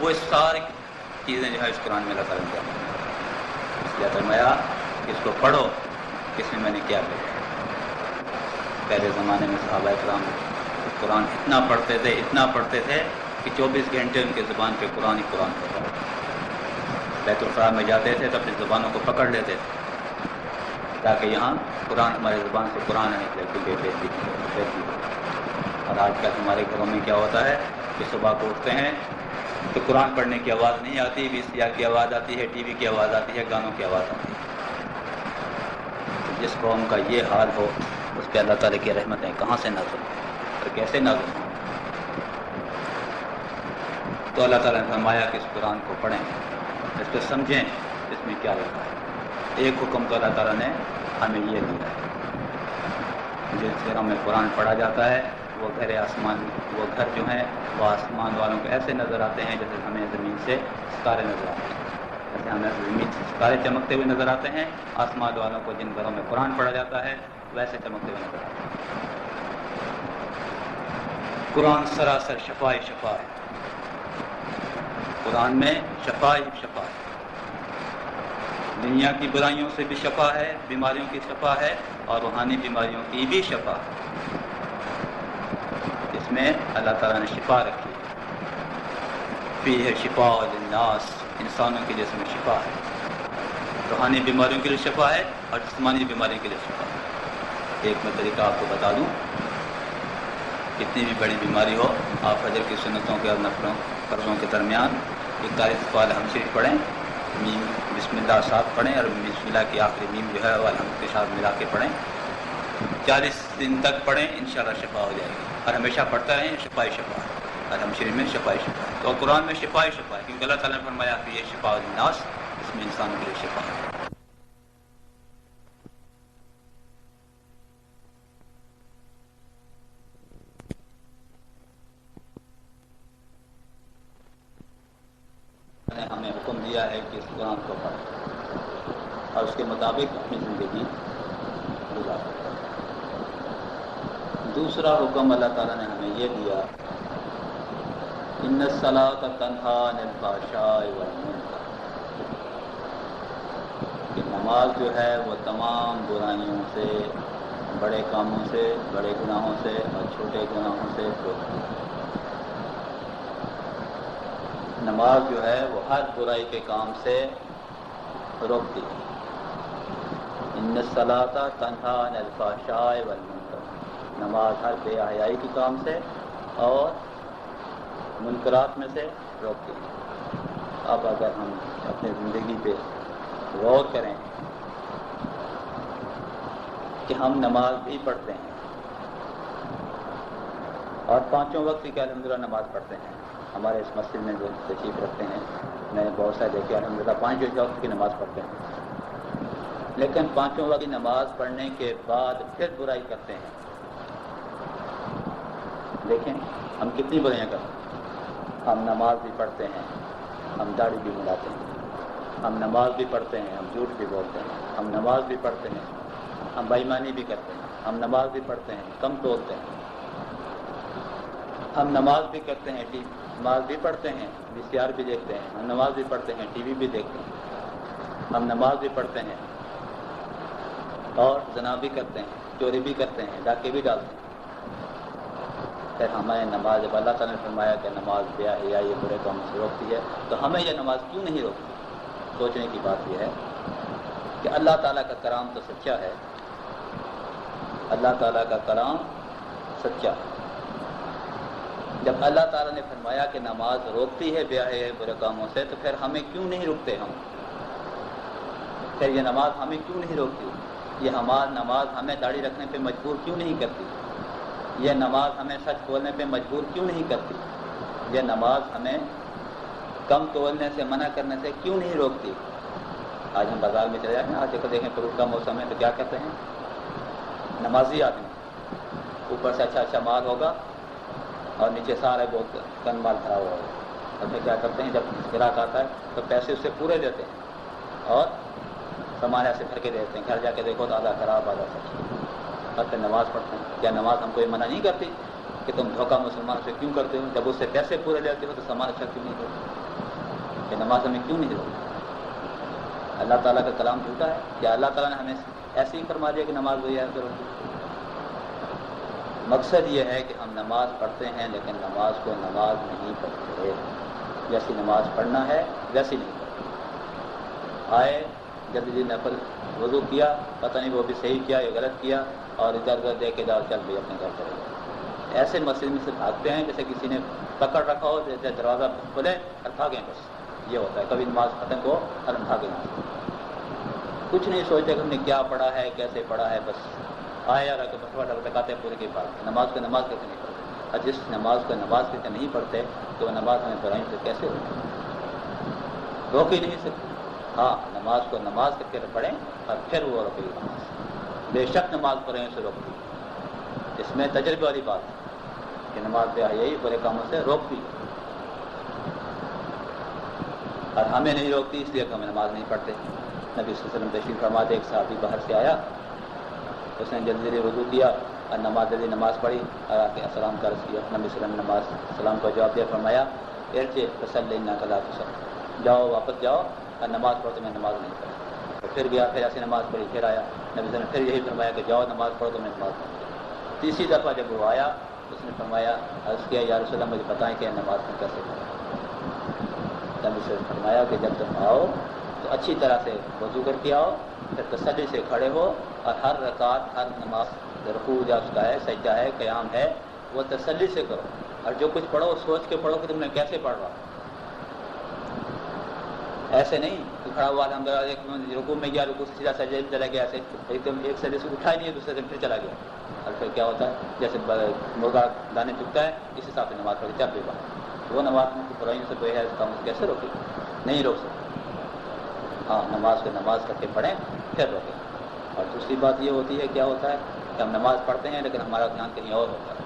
وہ ساری چیزیں جو ہے اس قرآن میں اللہ تعالیٰ نے کیا اس لیے فرمایا کہ اس کو پڑھو کہ اس میں میں نے کیا کہا۔ پہلے زمانے میں صحابہ کرام قرآن اتنا پڑھتے تھے کہ 24 گھنٹے ان کے زبان پہ قرآن ہی قرآن ہوتا ہے۔ بیت الخلاء میں جاتے تھے تو اپنی زبانوں کو پکڑ لیتے تھے تاکہ یہاں قرآن ہماری زبان سے قرآن نکلے کیونکہ اور آج کل ہمارے گھروں میں کیا ہوتا ہے کہ صبح کو اٹھتے ہیں تو قرآن پڑھنے کی آواز نہیں آتی، VCR کی آواز آتی ہے، ٹی وی کی آواز آتی ہے، گانوں کی آواز آتی ہے۔ تو جس قوم کا یہ حال ہو اس پہ اللہ تعالیٰ کی رحمتیں کہاں سے نازل اور کیسے نازل ہوں؟ تو اللہ تعالیٰ نے فرمایا کہ اس قرآن کو پڑھیں، اس کو سمجھیں اس میں کیا لکھا ہے۔ ایک حکم تو اللہ تعالیٰ نے ہمیں یہ دیا ہے، جس گھروں میں قرآن پڑھا جاتا ہے وہ گھر جو ہیں وہ آسمان والوں کو ایسے نظر آتے ہیں جیسے ہمیں زمین سے ستارے نظر آتے ہیں، جیسے ہمیں زمین سے ستارے چمکتے ہوئے نظر آتے ہیں، آسمان والوں کو جن گھروں میں قرآن پڑھا جاتا ہے ویسے چمکتے ہوئے نظر آتے ہیں۔ قرآن سراسر شفا ہے، قرآن میں شفا ہے، دنیا کی برائیوں سے بھی شفا ہے، بیماریوں کی شفا ہے اور روحانی بیماریوں کی بھی شفا ہے۔ اس میں اللہ تعالیٰ نے شفا رکھی ہے، فیہ شفاء للناس، انسانوں کے جسم میں شفا ہے، روحانی بیماریوں کے لیے شفا ہے اور جسمانی بیماریوں کے لیے شفا ہے۔ ایک میں طریقہ آپ کو بتا دوں، کتنی بھی بڑی بیماری ہو آپ فجر کی سنتوں کے اور نفلوں فرضوں کے درمیان 41 دفعہ الحمد شریف پڑھیں، میم بسم اللہ ساتھ پڑھیں اور بسم اللہ کی آخری میم جو ہے وہ الحمد کے ساتھ ملا کے پڑھیں، 40 دن تک پڑھیں، انشاءاللہ شفا ہو جائے گی، اور ہمیشہ پڑھتا رہیں، شفا ہے، الحمد شریف میں شفا ہے۔ تو قرآن میں شفا ہے کیونکہ اللہ تعالیٰ نے فرمایا کہ یہ شفاء للناس، اس میں انسانوں کے لیے شفا ہے۔ ہمیں حکم دیا ہے کہ اس قرآن کو پڑھیں اور اس کے مطابق اپنی زندگی گزاریں۔ دوسرا حکم اللہ تعالیٰ نے ہمیں یہ دیا، ان الصلاۃ تنہی عن الفحشاء والمنکر، کہ نماز جو ہے وہ تمام برائیوں سے، بڑے کاموں سے، بڑے گناہوں سے اور چھوٹے گناہوں سے روکتی ہے۔ نماز جو ہے وہ ہر برائی کے کام سے روکتی ہے۔ ان الصلاۃ تنہی عن الفحشاء والمنکر، نماز ہر بے حیائی کے کام سے اور منکرات میں سے روکتی ہے۔ اب اگر ہم اپنی زندگی پہ غور کریں کہ ہم نماز بھی پڑھتے ہیں اور 5 وقت کی الحمدللہ نماز پڑھتے ہیں، ہمارے اس مسجد میں جو تشریف رکھتے ہیں میں نے بہت سارے دیکھے الحمدللہ 5 وقت کی نماز پڑھتے ہیں، لیکن 5 وقت کی نماز پڑھنے کے بعد پھر برائی کرتے ہیں۔ دیکھیں ہم کتنی برائیاں کرتے ہیں۔ ہم نماز بھی پڑھتے ہیں، ہم داڑھی بھی ملاتے ہیں، ہم نماز بھی پڑھتے ہیں، ہم جھوٹ بھی بولتے ہیں، ہم نماز بھی پڑھتے ہیں، ہم بے ایمانی بھی کرتے ہیں، ہم نماز بھی پڑھتے ہیں، کم تولتے ہیں، ہم نماز بھی کرتے ہیں، نماز بھی پڑھتے ہیں، VCR بھی دیکھتے ہیں، ہم نماز بھی پڑھتے ہیں، ٹی وی بھی دیکھتے ہیں، ہم نماز بھی پڑھتے ہیں اور زنا بھی کرتے ہیں، چوری بھی کرتے ہیں، ڈاکے بھی ڈالتے ہیں۔ پھر ہمیں نماز، جب اللہ تعالیٰ نے فرمایا کہ نماز بے حیائی یہ برے کاموں سے روکتی ہے تو ہمیں یہ نماز کیوں نہیں روکتی؟ سوچنے کی بات یہ ہے کہ اللہ تعالیٰ کا کلام تو سچا ہے، اللہ تعالیٰ کا کلام سچا ہے۔ جب اللہ تعالیٰ نے فرمایا کہ نماز روکتی ہے بے حیائی برے کاموں سے تو پھر ہمیں کیوں نہیں روکتے ہم؟ پھر یہ نماز ہمیں کیوں نہیں روکتی؟ یہ نماز ہمیں داڑھی رکھنے پہ مجبور کیوں نہیں کرتی؟ یہ نماز ہمیں سچ بولنے پہ مجبور کیوں نہیں کرتی؟ یہ نماز ہمیں کم تولنے سے منع کرنے سے کیوں نہیں روکتی؟ آج ہم بازار میں چلے جاتے ہیں، آج دیکھیں فروٹ کا موسم ہے تو کیا کرتے ہیں؟ نمازی آدمی اوپر سے اچھا مال ہوگا اور نیچے سارے بہت کن مال بھرا ہوا ہوگا، اور پھر کیا کرتے ہیں جب گراہک آتا ہے تو پیسے اس سے پورے دیتے ہیں اور سامان ایسے بھر کے دیتے ہیں، گھر جا کے دیکھو تو آدھا خراب آدھا سچ، اور پھر نماز پڑھتے ہیں۔ کیا نماز ہم کو یہ منع نہیں کرتی کہ تم دھوکہ مسلمان سے کیوں کرتے ہو؟ جب اس سے پیسے پورے لیتے ہو تو سامان اچھا کیوں نہیں کرتے؟ کہ نماز ہمیں کیوں نہیں روکتی؟ اللہ تعالیٰ کا کلام جھوٹا ہے؟ کیا اللہ تعالیٰ نے ہمیں ایسے ہی فرما دیا کہ نماز وہی ہے تو روکتی؟ مقصد یہ ہے کہ ہم نماز پڑھتے ہیں لیکن نماز کو نماز نہیں پڑھتے، جیسی نماز پڑھنا ہے ویسی نہیں پڑھتے۔ آئے جلدی نفل وضو کیا، پتہ نہیں وہ بھی صحیح کیا یا غلط کیا، اور ادھر ادھر دے کے جاؤ چل بھی اپنے گھر چلے جاؤ۔ ایسے مسجد میں سے بھاگتے ہیں جیسے کسی نے پکڑ رکھا ہو، جیسے دروازہ کھلے اور بھاگیں، بس یہ ہوتا ہے۔ کبھی نماز ختم ہو اور ہم بھاگیں، کچھ نہیں سوچتے کہ ہم نے کیا پڑھا ہے کیسے پڑھا ہے، بس آیا رکھ ٹکاتے پورے کے بعد نماز کو نماز کیسے نہیں پڑھتے؟ اور جس نماز کو نماز کیسے نہیں پڑھتے تو وہ نماز ہمیں برائیوں سے کیسے روک ہی نہیں سکتی۔ ہاں، نماز کو نماز کر کے پڑھیں اور پھر وہ روکے گی نماز، بے شک نماز برائیوں سے روکتی، اس میں تجربے والی بات ہے کہ نماز بے حیائی برے کاموں سے روکتی، اور ہمیں نہیں روکتی اس لیے کہ ہم نماز نہیں پڑھتے۔ نبی صلی اللہ علیہ وسلم تشریف فرماتے، ایک صحابی باہر سے آیا، اس نے جلدی وضو کیا اور نماز پڑھی اور آ کے السلام کا عرض کیا۔ نبی صلی اللہ علیہ وسلم السلام کا جواب دیا، فرمایا ارجع فصلی انک لا تصلی، جاؤ واپس جاؤ اور نماز پڑھو، تو میں نماز نہیں پڑھی۔ تو پھر گیا، پھر ایسی نماز پڑھی، پھر آیا، نبی صلی اللہ علیہ وسلم پھر یہی فرمایا کہ جاؤ نماز پڑھو، تو میں نماز نہیں پڑھی۔ تیسری دفعہ جب وہ آیا اس نے فرمایا، عرض کیا یا رسول اللہ مجھے بتائیں کہ نماز میں کیسے پڑھیں۔ نبی صلی اللہ علیہ وسلم نے فرمایا کہ جب تم آؤ تو اچھی طرح سے وضو کر کے آؤ، پھر تسلی سے کھڑے ہو، اور ہر رکعت ہر نماز رکوع یا اس کا ہے، سجدہ ہے، قیام ہے، وہ تسلی سے کرو، اور جو کچھ پڑھو سوچ کے پڑھو کہ تم نے کیسے پڑھ رہا۔ ایسے نہیں کہ کھڑا ہوا الحمدللہ رکوع میں گیا، رکوع سے سیدھا سجدے میں چلا گیا، ایسے ایک سجدے سے اٹھا ہی نہیں ہے، دوسرے سے پھر چلا گیا، اور پھر کیا ہوتا ہے جیسے مرغا دانے چکتا ہے اس حساب سے نماز پڑھی، چل بھی بات وہ نماز میں برائیوں سے بے ہے اس کام کیسے روکے؟ نہیں روک سکتے۔ ہاں، نماز کو نماز کر کے پڑھیں پھر روکیں۔ اور دوسری بات یہ ہوتی ہے، کیا ہوتا ہے کہ ہم نماز پڑھتے ہیں لیکن ہمارا دھیان کہیں اور ہوتا ہے۔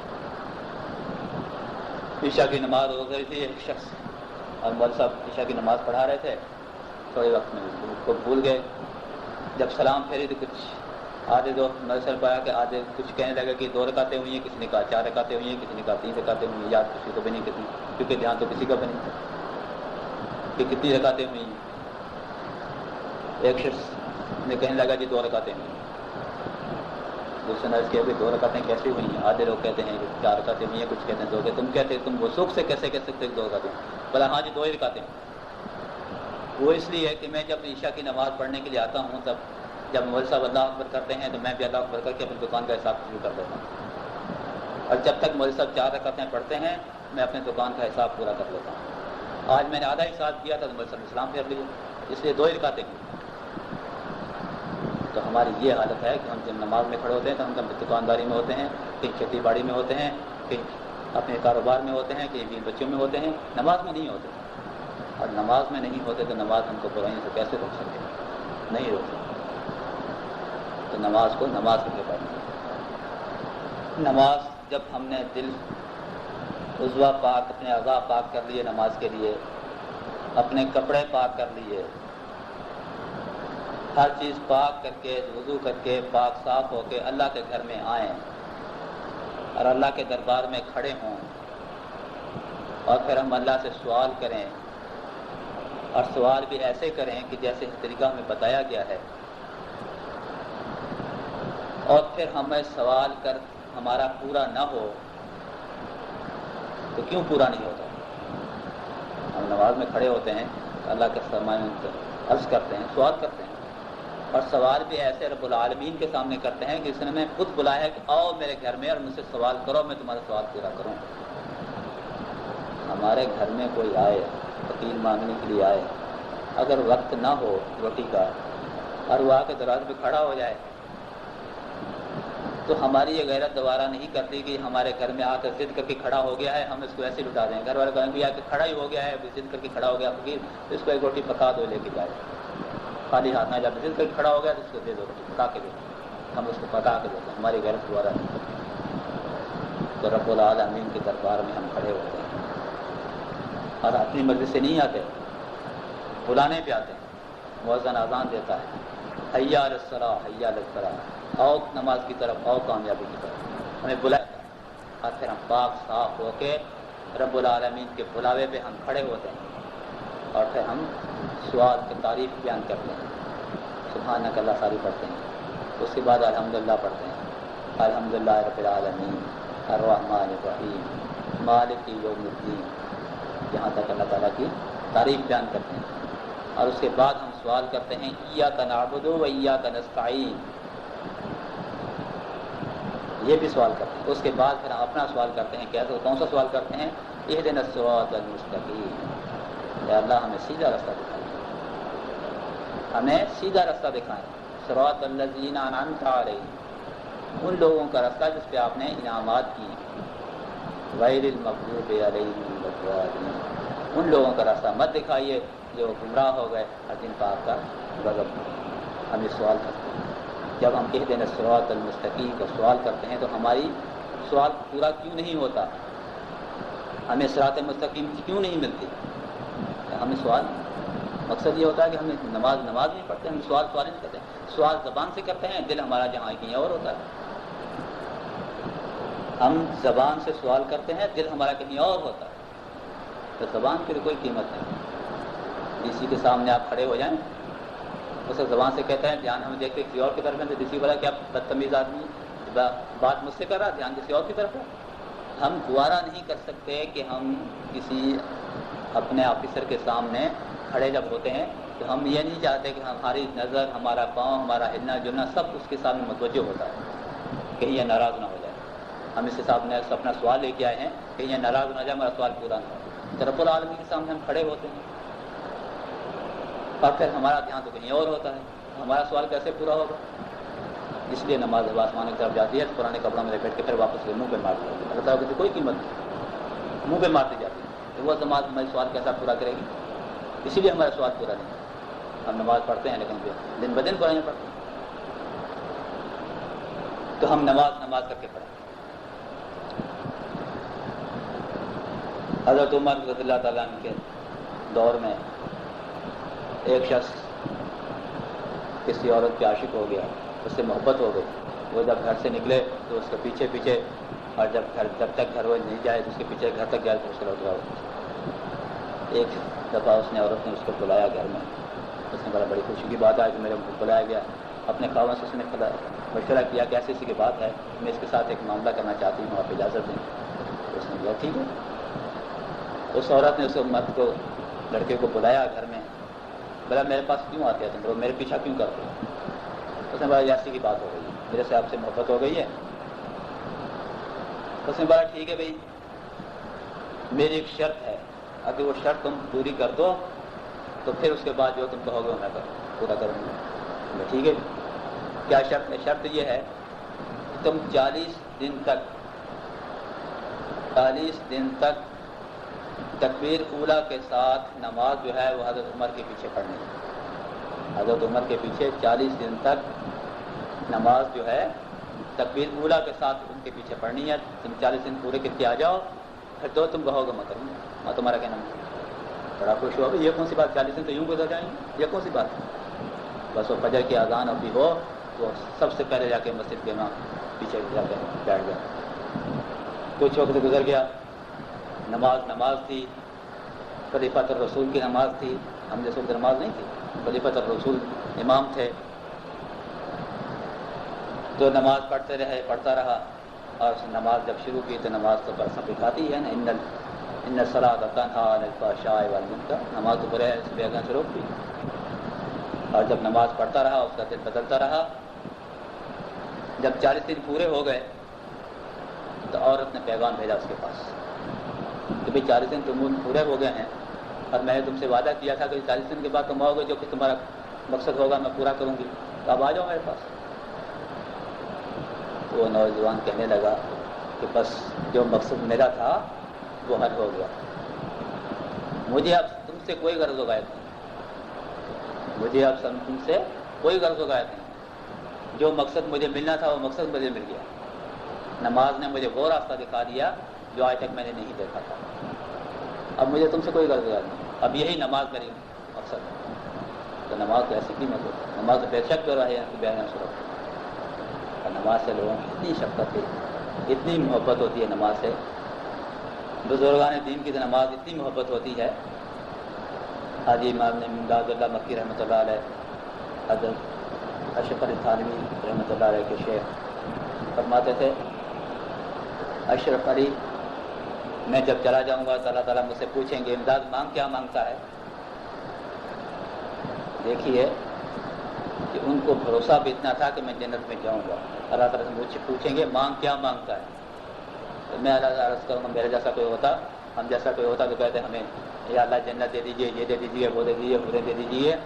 عشاء کی نماز ہو رہی تھی، ایک شخص اور مولوی صاحب عشاء کی نماز پڑھا رہے تھے، تھوڑے وقت میں کو بھول گئے، جب سلام پھیری تو کچھ آدھے دو نظر پایا کہ آدھے کچھ کہنے لگا کہ 2 رکعتیں ہوئی ہیں، کسی نے کہا 4 رکعتیں ہوئی ہیں، کسی نے کہا 3 رکعتیں ہوئی ہیں، یاد کسی کو بھی نہیں کتنی، کیونکہ دھیان تو کسی کا بھی نہیں کہ کتنی رکعتیں ہوئی ہیں۔ ایک شخص نے کہنے لگا جی 2 رکعتیں ہوئی ہیں، دوسرے نے کہا کہ 2 رکعتیں کیسے ہوئی ہیں؟ آدھے لوگ کہتے ہیں کہ 4 رکعتیں ہوئی ہیں، کچھ کہتے ہیں 2 تم کہتے تم وہ سکھ سے کیسے کہہ سکتے 2 رکعتیں؟ بولا ہاں جی 2 ہی رکعتیں۔ وہ اس لیے کہ میں جب عشاء کی نماز پڑھنے کے لیے آتا ہوں، تب جب مولوی صاحب اللہ اکبر کرتے ہیں تو میں بھی اللہ اکبر کر کے اپنی دکان کا حساب شروع کر دیتا ہوں، اور جب تک مولوی صاحب 4 رکعتیں پڑھتے ہیں میں اپنے دکان کا حساب پورا کر لیتا ہوں۔ آج میں نے آدھا حساب کیا تھا تو مولوی صاحب نے سلام پھیر لیا، اس لیے 2 ہی رکعتیں کی۔ تو ہماری یہ حالت ہے کہ ہم جب نماز میں کھڑے ہوتے ہیں تو ہم کہیں دکانداری میں ہوتے ہیں، کہیں کھیتی باڑی میں ہوتے ہیں، کہیں اپنے کاروبار میں ہوتے ہیں، کہیں بچوں میں ہوتے ہیں، نماز میں نہیں ہوتے۔ اور نماز میں نہیں ہوتے تو نماز ہم کو برائیوں سے کیسے روک سکتے؟ نہیں روک سکتے۔ تو نماز کو نماز کر کے پڑھنا۔ نماز جب ہم نے دل عضو پاک، اپنے اعضاء پاک کر لیے نماز کے لیے، اپنے کپڑے پاک کر لیے، ہر چیز پاک کر کے وضو کر کے پاک صاف ہو کے اللہ کے گھر میں آئیں اور اللہ کے دربار میں کھڑے ہوں، اور پھر ہم اللہ سے سوال کریں، اور سوال بھی ایسے کریں کہ جیسے طریقہ ہمیں بتایا گیا ہے، اور پھر ہمیں سوال کر ہمارا پورا نہ ہو تو کیوں پورا نہیں ہوتا؟ ہم نماز میں کھڑے ہوتے ہیں، اللہ کے سامنے عرض کرتے ہیں، سوال کرتے ہیں، اور سوال بھی ایسے رب العالمین کے سامنے کرتے ہیں کہ اس نے ہمیں خود بلایا ہے کہ آؤ میرے گھر میں اور مجھ سے سوال کرو، میں تمہارا سوال پورا کروں۔ ہمارے گھر میں کوئی آئے، وکیل مانگنے کے لیے آئے، اگر وقت نہ ہو روٹی کا اور وہ آ کے دروازے پہ کھڑا ہو جائے تو ہماری یہ غیرت دوبارہ نہیں کرتی کہ ہمارے گھر میں آ کر ضد کر کے کھڑا ہو گیا ہے، ہم اس کو ایسے لٹا دیں۔ گھر والے کہیں گے کہ کھڑا ہی ہو گیا ہے، ضد کر کے کھڑا ہو گیا فقیر، تو اس کو ایک روٹی پکا دو، لے کے جائے، خالی ہاتھ نہ جب ضد کر کے کھڑا ہو گیا تو اس کو دے دو، روٹی پکا کے دے دو، ہم اس کو پکا کے دیتے ہیں، ہماری غیرت دوبارہ نہیں۔ تو رب العالمین کے دربار میں ہم کھڑے ہوتے ہیں اور اپنی مرضی سے نہیں آتے، بلانے پہ آتے ہیں۔ مؤذن اذان دیتا ہے، حی علی الصلاۃ حی علی الفلاح، آؤ نماز کی طرف، آؤ کامیابی کی طرف، ہمیں بلاتا ہے، اور پھر ہم پاک صاف ہو کے رب العالمین کے بلاوے پہ ہم کھڑے ہوتے ہیں، اور پھر ہم سوال کی تعریف بیان کرتے ہیں، سبحانک اللہ ساری پڑھتے ہیں، اس کے بعد الحمدللہ پڑھتے ہیں، الحمدللہ رب العالمین الرحمن الرحیم مالک یوم الدین، یہاں تک اللہ تعالیٰ کی تعریف بیان کرتے ہیں، اور اس کے بعد ہم سوال کرتے ہیں ایاک نعبد و ایاک نستعین، یہ بھی سوال کرتے ہیں۔ اس کے بعد پھر ہم اپنا سوال کرتے ہیں، کیسے کون سا سوال کرتے ہیں؟ اہدنا الصراط المستقیم، یا اللہ ہمیں سیدھا راستہ دکھائیں، ہمیں سیدھا راستہ دکھائیں، صراط الذین انعمت علیہم، ان لوگوں کا راستہ جس پہ آپ نے انعامات کیے، غیر المغضوب علیہم ولا الضالین، ان لوگوں کا راستہ مت دکھائیے جو گمراہ ہو گئے اور جن پر آپ کا غضب ہو۔ ہم یہ سوال کرتے ہیں، جب ہم اہدنا الصراط المستقیم کا سوال کرتے ہیں تو ہماری سوال پورا کیوں نہیں ہوتا؟ ہمیں صراط مستقیم کیوں نہیں ملتی؟ ہمیں سوال، مقصد یہ ہوتا ہے کہ ہم نماز نہیں پڑھتے، ہم سوال نہیں کرتے، سوال زبان سے کرتے ہیں، دل ہمارا جہاں کہیں اور ہوتا ہے۔ ہم زبان سے سوال کرتے ہیں، دل ہمارا کہیں اور ہوتا ہے، تو زبان کی کوئی قیمت نہیں۔ کسی کے سامنے آپ کھڑے ہو جائیں، اسے زبان سے کہتے ہیں دھیان ہمیں دیکھتے کسی اور کی طرف ہے، تو کسی والا کیا بدتمیز آدمی بات مجھ سے کر رہا، دھیان کسی اور کی طرف ہے۔ ہم گوارا نہیں کر سکتے کہ ہم کسی اپنے آفیسر کے سامنے کھڑے جب ہوتے ہیں تو ہم یہ نہیں چاہتے کہ ہماری نظر، ہمارا پاؤں، ہمارا ہلنا جلنا سب اس کے سامنے متوجہ ہوتا ہے، کہیں یہ ناراض نہ ہو جائے۔ ہم اس حساب نے اپنا سوال لے کے آئے ہیں، کہیں یہ ناراض نہ ہو جائے، ہمارا سوال پورا نہ ہو۔ تو رب العالمین کے سامنے ہم کھڑے ہوتے ہیں اور پھر ہمارا دھیان تو کہیں اور ہوتا ہے، ہمارا سوال کیسے پورا ہوگا؟ اس لیے نماز جب آسمان کی طرف جاتی ہے تو پرانے کپڑوں میں لپیٹ کے پھر واپس منہ پہ مار دی جاتی ہے، اللہ تعالیٰ کی کوئی قیمت نہیں، منہ پہ مار دی جاتی ہے، تو وہ نماز ہمارے سوال کیسا پورا کرے گی؟ اسی لیے ہمارا سوال پورا نہیں ہے۔ ہم نماز پڑھتے ہیں لیکن دن بدن قرآن پڑھتے ہیں، تو ہم نماز کر کے پڑھیں۔ حضرت عمر رضی اللہ تعالیٰ عنہ کے دور میں ایک شخص کسی عورت پہ عاشق ہو گیا، اس سے محبت ہو گئی، وہ جب گھر سے نکلے تو اس کے پیچھے اور جب تک گھر وہ نہیں جائے تو اس کے پیچھے گھر تک گیا تو اس لوٹ گیا۔ ایک دفعہ اس نے عورت نے اس کو بلایا گھر میں، اس نے بڑی خوشی کی بات ہے کہ میرے بلایا گیا، اپنے خاوند سے اس نے مشورہ کیا کہ ایسی کی بات ہے، میں اس کے ساتھ ایک معاملہ کرنا چاہتی ہوں، آپ اجازت دیں؟ اس نے کہا ٹھیک ہے۔ اس عورت نے اس مرد کو، لڑکے کو بلایا گھر میں، بولا میرے پاس کیوں آتے ہیں تم لوگ، میرے پیچھا کیوں کرتے ہو؟ اس نے بولا ایسی کی بات ہو گئی ہے، میرے سے آپ سے محبت ہو گئی ہے۔ اس نے بولا ٹھیک ہے بھائی، میری ایک شرط ہے، اگر وہ شرط تم پوری کر دو تو پھر اس کے بعد جو تم کہو گے میں پورا کروں گا۔ ٹھیک ہے، کیا شرط ہے؟ شرط یہ ہے کہ تم 40 دن تک تکبیر اولیٰ کے ساتھ نماز جو ہے وہ حضرت عمر کے پیچھے پڑھنی ہے۔ حضرت عمر کے پیچھے 40 دن تک نماز جو ہے تکبیر اولیٰ کے ساتھ ان کے پیچھے پڑھنی ہے۔ تم 40 دن پورے کر کے آ جاؤ، پھر تو تم کہو گے میں کروں گا، میں تمہارا کہنا نہیں۔ بڑا خوش ہوا، یہ کون سی بات، 40 دن تو یوں گزر جائیں گے، یہ کون سی بات ہے؟ بس وہ فجر کی اذان ابھی ہو تو سب سے پہلے جا کے مسجد کے وہاں پیچھے جا کے بیٹھ گیا۔ کچھ وقت گزر گیا، نماز تھی، خلیفۃ الرسول کی نماز تھی، ہم جیسے نماز نہیں تھی، خلیفۃ الرسول امام تھے، تو نماز پڑھتا رہا، اور نماز جب شروع کی تو نماز تو برساں دکھاتی ہے نا، ان الصلاۃ تنہیٰ عن الفحشاء والمنکر، نماز تو برے سے بے سے روک دی۔ اور جب نماز پڑھتا رہا اس کا دل بدلتا رہا۔ جب 40 دن پورے ہو گئے تو عورت نے پیغام بھیجا اس کے پاس کہ بھائی 40 دن تم پورے ہو گئے ہیں اور میں نے تم سے وعدہ کیا تھا کہ 40 دن کے بعد تم آؤ گے، جو کہ تمہارا مقصد ہوگا میں پورا کروں گی، تو اب آ جاؤ میرے پاس۔ تو وہ نوجوان کہنے لگا کہ بس جو مقصد میرا تھا وہ حل ہو گیا، مجھے اب تم سے کوئی غرض و غایت نہیں، تم سے کوئی غرض و غایت نہیں، جو مقصد مجھے ملنا تھا وہ مقصد مجھے مل گیا۔ نماز نے مجھے وہ راستہ دکھا دیا جو آج تک میں نے نہیں دیکھا تھا، اب مجھے تم سے کوئی غرض و غایت نہیں، اب یہی نماز میری مقصد ہے۔ تو نماز تو ایسی قیمت ہوتی ہے، نماز تو بے شک کر رہا ہے اور نماز سے لوگوں کی اتنی شفقت ہے، اتنی محبت ہوتی ہے نماز سے، بزرگان دین کی نماز اتنی محبت ہوتی ہے حاجی امام امداد اللہ مکی رحمۃ اللہ علیہ، حضرت اشرف علی تھانوی رحمۃ اللہ علیہ کے شیخ فرماتے تھے، اشرف علی میں جب چلا جاؤں گا تو اللہ تعالیٰ مجھ سے پوچھیں گے امداد مانگ کیا مانگتا ہے؟ دیکھیے کہ ان کو بھروسہ بھی اتنا تھا کہ میں جنت میں جاؤں گا، اللہ تعالیٰ سے مجھ سے پوچھیں گے مانگ کیا مانگتا ہے، تو میں اللہ تعالیٰ عرض کروں گا میرے جیسا کوئی ہوتا، ہم جیسا کوئی ہوتا تو کہتے ہمیں یا اللہ جنت دے دیجیے، یہ دے دیجیے، وہ دے دیجیے، پورے دے دیجیے۔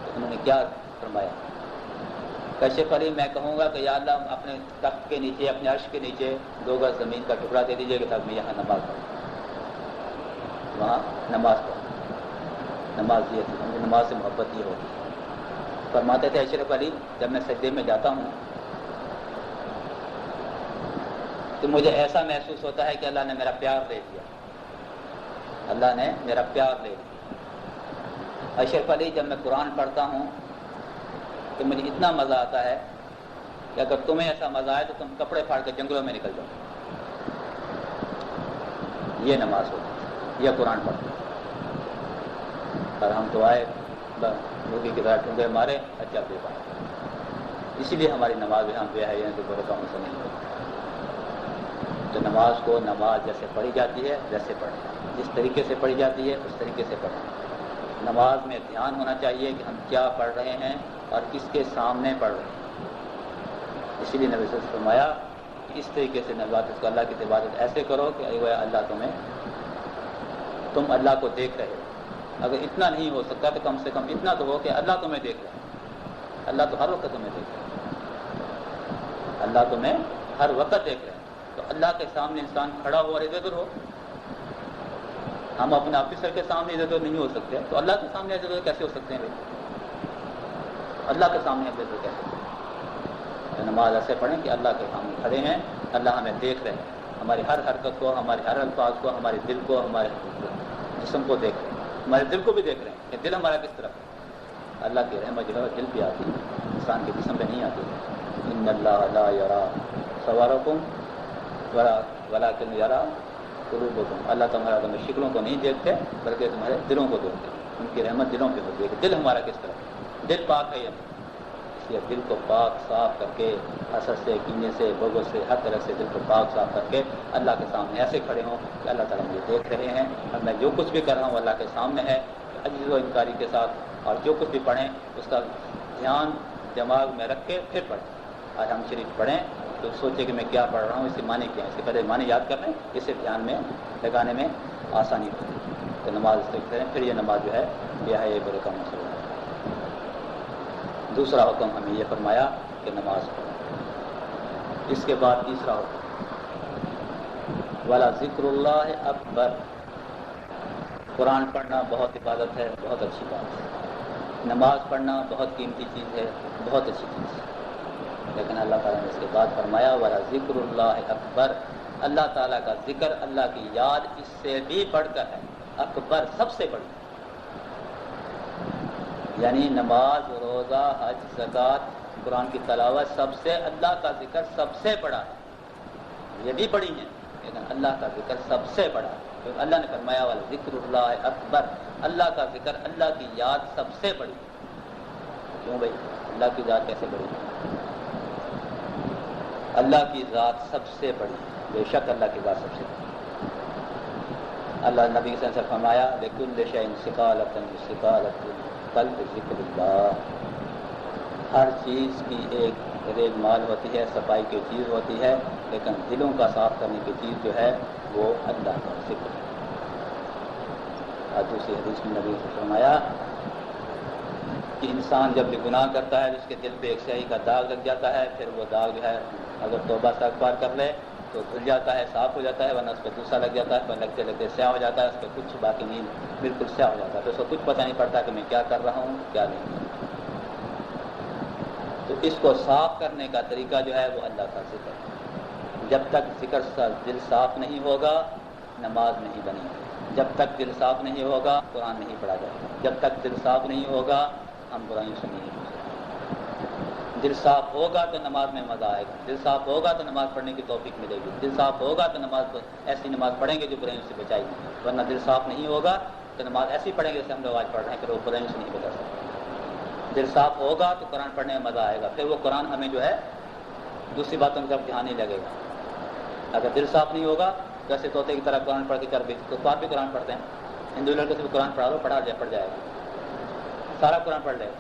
تو انہوں نے کیا فرمایا؟ کشف علی میں کہوں گا کہ یا اللہ اپنے تخت کے نیچے، اپنے عرش کے نیچے 2 گز زمین کا ٹکڑا دے دیجیے کہ تب میں یہاں نماز پڑھوں، وہاں نماز پڑھوں۔ نماز یہ تھی، مجھے نماز سے محبت یہ ہوتی ہے۔ فرماتے تھے اشرف علی جب میں سجدے میں جاتا ہوں تو مجھے ایسا محسوس ہوتا ہے کہ اللہ نے میرا پیار لے لیا، اللہ نے میرا پیار لے لیا۔ اشرف علی جب میں قرآن پڑھتا ہوں تو مجھے اتنا مزہ آتا ہے کہ اگر تمہیں ایسا مزہ آئے تو تم کپڑے پھاڑ کے جنگلوں میں نکل جاؤ۔ یہ نماز ہوتی، یہ قرآن پڑھتے، اور ہم تو آئے مرغی کی طرح ٹھونگے مارے اچھا بے بات، اسی لیے ہماری نماز ہم بے حیاں تو برے کاموں سے نہیں ہوتی۔ تو نماز کو نماز جیسے پڑھی جاتی ہے ویسے پڑھیں، جس طریقے سے پڑھی جاتی ہے اس طریقے سے پڑھیں۔ نماز میں دھیان ہونا چاہیے کہ ہم کیا پڑھ رہے ہیں اور کس کے سامنے پڑھ رہے ہیں۔ اسی لیے نبی صلی اللہ علیہ وسلم نے فرمایا کہ اس طریقے سے عبادت کو، اللہ کی عبادت ایسے کرو کہ اللہ تم اللہ کو دیکھ رہے ہو۔ اگر اتنا نہیں ہو سکتا تو کم سے کم اتنا تو ہو کہ اللہ تمہیں دیکھ رہا ہے۔ اللہ تو ہر وقت تمہیں دیکھ رہا ہے، اللہ تمہیں ہر وقت دیکھ رہا ہے۔ تو اللہ کے سامنے انسان کھڑا ہو اور ادھر ادھر ہو۔ ہم اپنے آفیسر کے سامنے ادھر ادھر نہیں ہو سکتے تو اللہ کے سامنے ادھر ادھر کیسے ہو سکتے ہیں بھائی؟ اللہ کے سامنے ادھر ادھر کیسے؟ تو نماز ایسے پڑھیں کہ اللہ کے سامنے کھڑے ہیں، اللہ ہمیں دیکھ رہے ہیں، ہماری ہر حرکت کو، ہمارے ہر الفاظ کو، ہمارے دل کو، ہمارے جسم کو دیکھ رہے ہیں، ہمارے دل کو بھی دیکھ رہے ہیں کہ دل ہمارا کس طرف ہے۔ اللہ کی رحمت جو ہے دل پہ آتی ہے، انسان کے جسم پہ نہیں آتی۔ ان اللہ لا یری صورکم ولکن یری قلوبکم، اللہ تمہارے شکلوں کو نہیں دیکھتے بلکہ تمہارے دلوں کو دیکھتے۔ ان کی رحمت دلوں پہ ہوتی ہے کہ دل ہمارا کس طرف ہے، دل پاک ہے یا نہیں۔ اس لیے دل کو پاک صاف کر کے، حسد سے، کینے سے، بغض سے، ہر طرح سے دل کو پاک صاف کر کے اللہ کے سامنے ایسے کھڑے ہوں کہ اللہ تعالیٰ مجھے دیکھ رہے ہیں اور میں جو کچھ بھی کر رہا ہوں اللہ کے سامنے ہے، عجز و انکاری کے ساتھ، اور جو کچھ بھی پڑھیں اس کا دھیان دماغ میں رکھ کے پھر پڑھیں۔ آج ہم شریف پڑھیں تو سوچے کہ میں کیا پڑھ رہا ہوں، اس کے معنی کیا ہے، اس کے پہلے معنی یاد کر لیں، اسے دھیان میں لگانے میں آسانی ہوتی ہے۔ تو نماز اس طریقے سے پھر یہ نماز جو ہے یہ ہے، یہ برے کاموں سے ہے۔ دوسرا حکم ہمیں یہ فرمایا کہ نماز پڑھو۔ اس کے بعد تیسرا حکم والا ذکر اللہ اکبر، قرآن پڑھنا بہت عبادت ہے، بہت اچھی بات ہے، نماز پڑھنا بہت قیمتی چیز ہے، بہت اچھی چیز ہے، لیکن اللہ تعالیٰ نے اس کے بعد فرمایا والا ذکر اللہ اکبر، اللہ تعالیٰ کا ذکر، اللہ کی یاد اس سے بھی بڑھ کر ہے، اکبر سب سے بڑی، یعنی نماز، روزہ، حج، زکوٰۃ، قرآن کی تلاوت سب سے اللہ کا ذکر سب سے بڑا ہے۔ یہ بھی بڑی ہیں لیکن اللہ کا ذکر سب سے بڑا ہے، تو اللہ نے فرمایا والا ذکر اللہ اکبر، اللہ کا ذکر، اللہ کی یاد سب سے بڑی ہے۔ کیوں بھائی اللہ کی ذات کیسے بڑی ہے؟ اللہ کی ذات سب سے بڑی ہے، بے شک اللہ کی ذات سب سے بڑی ہے۔ اللہ نبی صلی اللہ علیہ وسلم فرمایا لکل شیء ثقالۃ ثقالۃ قلب ذکر اللہ، ہر چیز کی ایک ریگ مال ہوتی ہے، صفائی کی چیز ہوتی ہے، لیکن دلوں کا صاف کرنے کی چیز جو ہے وہ اللہ کا ذکر ہے۔ اور دوسری حدیث میں نبی نے فرمایا کہ انسان جب بھی گناہ کرتا ہے اس کے دل پہ ایک سیاہی کا داغ لگ جاتا ہے، پھر وہ داغ جو ہے اگر توبہ استغفار کر لے تو دھل جاتا ہے، صاف ہو جاتا ہے، ورنہ اس پہ دوسرا لگ جاتا ہے، پر لگتے لگتے سیاہ ہو جاتا ہے، اس پہ کچھ باقی نہیں، بالکل سیاہ ہو جاتا ہے، تو اس کو کچھ پتہ نہیں پڑتا کہ میں کیا کر رہا ہوں کیا نہیں کر رہا۔ تو اس کو صاف کرنے کا طریقہ جو ہے وہ اللہ کا ذکر ہے۔ جب تک ذکر دل صاف نہیں ہوگا نماز نہیں بنی، جب تک دل صاف نہیں ہوگا قرآن نہیں پڑھا جائے گا، جب تک دل صاف نہیں ہوگا ہم برائیوں سے نہیں ہو سکتے۔ دل صاف ہوگا تو نماز میں مزہ آئے گا، دل صاف ہوگا تو نماز پڑھنے کی توفیق ملے گی، دل صاف ہوگا تو نماز ایسی نماز پڑھیں گے جو برائیوں سے بچائے گی، ورنہ دل صاف نہیں ہوگا تو نماز ایسی پڑھیں گے جیسے ہم لوگ آج پڑھ رہے ہیں کہ وہ برائی سے نہیں بچا سکتے. دل صاف ہوگا تو قرآن پڑھنے میں مزہ آئے گا، پھر وہ قرآن ہمیں جو ہے دوسری باتوں کی طرف دھیان نہیں لگے گا. اگر دل صاف نہیں ہوگا جیسے طوطے کی طرح قرآن پڑھ کے کر بھی تو آپ بھی قرآن پڑھتے ہیں، ہندو لڑکے سے بھی قرآن پڑھا دو پڑھ جائے گا، سارا قرآن پڑھ لے گا.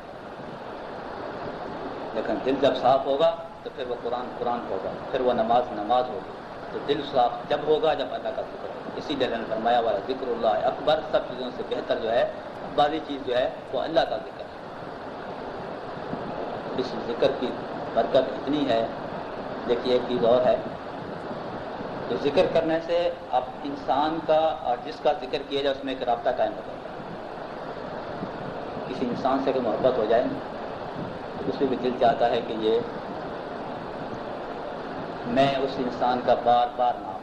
لیکن دل جب صاف ہوگا تو پھر وہ قرآن ہوگا، پھر وہ نماز ہوگی. تو دل صاف جب ہوگا جب اللہ کا ذکر ہوگا. اسی لیے نے فرمایا والا ذکر اللہ اکبر، سب چیزوں سے بہتر جو ہے بازی چیز جو ہے وہ اللہ کا ذکر ہے. اس ذکر کی برکت اتنی ہے. دیکھیے ایک چیز اور ہے، تو ذکر کرنے سے اب انسان کا اور جس کا ذکر کیا جائے اس میں ایک رابطہ قائم ہو جاتا ہے. کسی انسان سے اگر محبت ہو جائے تو اس میں بھی دل چاہتا ہے کہ یہ میں اس انسان کا بار بار نام.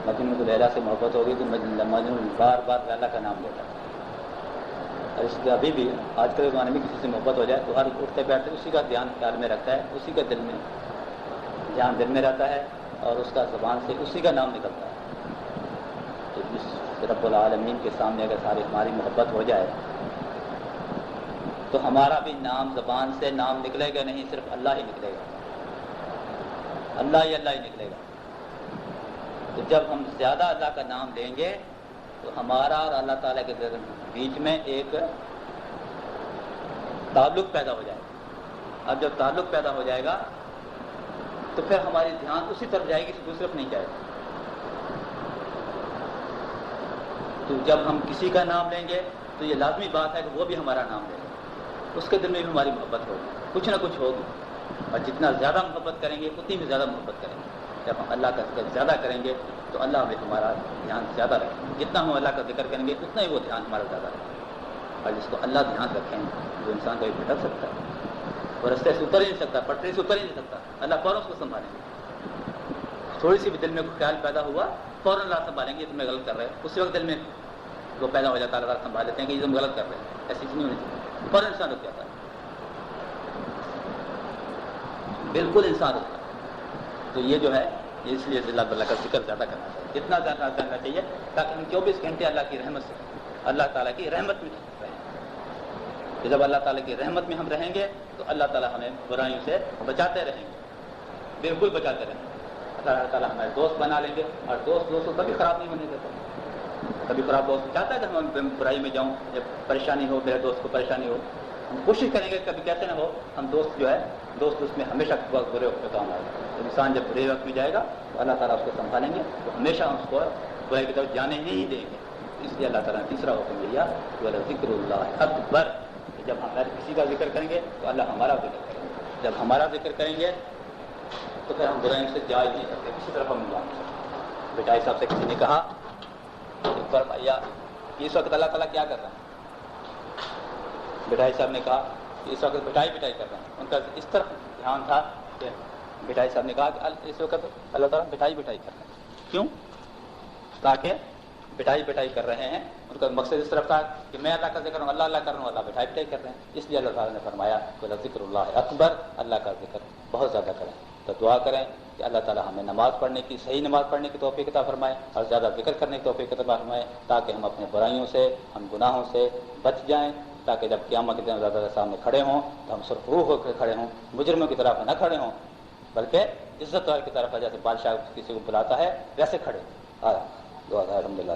مجنون کو لیلا سے محبت ہوگی تو مجنون بار بار لیلا کا نام لیتا ہے. اور اس کے ابھی بھی آج کل زمانے میں کسی سے محبت ہو جائے تو ہر اٹھتے بیٹھتے اسی کا دھیان خیال میں رکھتا ہے، اسی کا دل میں رہتا ہے اور اس کا زبان سے اسی کا نام نکلتا ہے. تو جس رب العالمین کے سامنے اگر ساری ہماری محبت ہو جائے تو ہمارا بھی نام زبان سے نام نکلے گا نہیں، صرف اللہ ہی نکلے گا، اللہ ہی نکلے گا. تو جب ہم زیادہ اللہ کا نام لیں گے تو ہمارا اور اللہ تعالیٰ کے بیچ میں ایک تعلق پیدا ہو جائے گا. اب جب تعلق پیدا ہو جائے گا تو پھر ہماری دھیان اسی طرف جائے گی، دوسری طرف نہیں جائے گا. تو جب ہم کسی کا نام لیں گے تو یہ لازمی بات ہے کہ وہ بھی ہمارا نام لے گا، اس کے دل میں بھی ہماری محبت ہوگی، کچھ نہ کچھ ہوگی. اور جتنا زیادہ محبت کریں گے اتنی بھی زیادہ محبت کریں گے. جب ہم اللہ کا ذکر زیادہ کریں گے تو اللہ ہمیں ہمارا دھیان زیادہ رکھیں گے. جتنا ہم اللہ کا ذکر کریں گے اتنا ہی وہ دھیان ہمارا زیادہ رکھیں گے. اور جس کو اللہ دھیان رکھیں وہ انسان کبھی بھٹک سکتا ہے، وہ رستے سے اتر ہی نہیں سکتا، پٹری سے اتر ہی نہیں سکتا. اللہ فوراً اس کو سنبھالیں گے. تھوڑی سی بھی دل میں کوئی خیال پیدا ہوا فوراً اللہ سنبھالیں گے، تم غلط کر رہے ہیں. اسی وقت دل میں وہ پیدا ہو جاتا ہے، اللہ سنبھال لیتے ہیں کہ یہ تم غلط کر رہے ہیں. ایسی چیز نہیں ہونی چاہیے. فوراً انسان رک جاتا ہے، بالکل انسان رکتا ہے. تو یہ جو ہے اس لیے اللہ کا ذکر زیادہ کرنا چاہیے، جتنا زیادہ کرنا چاہیے تاکہ ہم 24 گھنٹے اللہ کی رحمت سے، اللہ تعالیٰ کی رحمت میں رہیں. کہ جب اللہ تعالیٰ کی رحمت میں ہم رہیں گے تو اللہ تعالیٰ ہمیں برائیوں سے بچاتے رہیں گے، بالکل بچاتے رہیں گے. اللہ تعالیٰ ہمیں دوست بنا لیں گے، اور دوست کو کبھی خراب نہیں ہونے دیتا. کبھی خراب دوست چاہتا ہے کہ ہم برائی میں جاؤں، جب پریشانی ہو میرے دوست کو پریشانی ہو، ہم کوشش کریں گے کبھی کیسے نہ ہو ہم دوست جو ہے دوست اس میں ہمیشہ برے وقت پہ کام آئے گا. انسان جب برے وقت میں جائے گا تو اللہ تعالیٰ اس کو سنبھالیں گے، تو ہمیشہ اس کو برائی کی طرف جانے ہی دیں گے. اس لیے اللہ تعالیٰ نے تیسرا حکم دیا ذکر اللہ اکبر، کہ جب ہم کسی کا ذکر کریں گے تو اللہ ہمارا ذکر کریں گے. جب ہمارا ذکر کریں گے تو پھر ہم برائیوں سے جا ہی نہیں سکتے، کسی طرف ہم نہیں جا سکتے. بٹائی صاحب سے کسی نے کہا فرمایا اس وقت اللہ تعالیٰ کیا کر رہا ہے؟ بٹائی صاحب نے کہا کہ اس وقت بٹائی کر رہے ہیں. ان کا اس طرح دھیان تھا کہ بٹائی صاحب نے کہا کہ اس وقت اللہ تعالیٰ بٹائی کر رہے ہیں. کیوں؟ تاکہ بٹائی کر رہے ہیں. ان کا مقصد اس طرف تھا کہ میں اللہ کا ذکر ہوں، اللہ کر رہا ہوں، اللہ بٹائی کر رہے ہیں. اس لیے اللہ تعالیٰ نے فرمایا کہ ذکر اللہ اکبر، اللہ کا ذکر بہت زیادہ کریں. تو دعا کریں کہ اللہ تعالیٰ ہمیں نماز پڑھنے کی، صحیح نماز پڑھنے کی توفیق عطا فرمائے، اور زیادہ ذکر کرنے کی توفیق عطا فرمائے، تاکہ ہم اپنے برائیوں سے، ہم گناہوں سے بچ جائیں، تاکہ جب قیامت کے دن اللہ تعالیٰ سامنے کھڑے ہوں تو ہم سرخروح ہو کر کھڑے ہوں، مجرموں کی طرف نہ کھڑے ہوں، بلکہ عزت والے کی طرف جیسے بادشاہ کسی کو بلاتا ہے ویسے کھڑے. دعا الحمد للہ.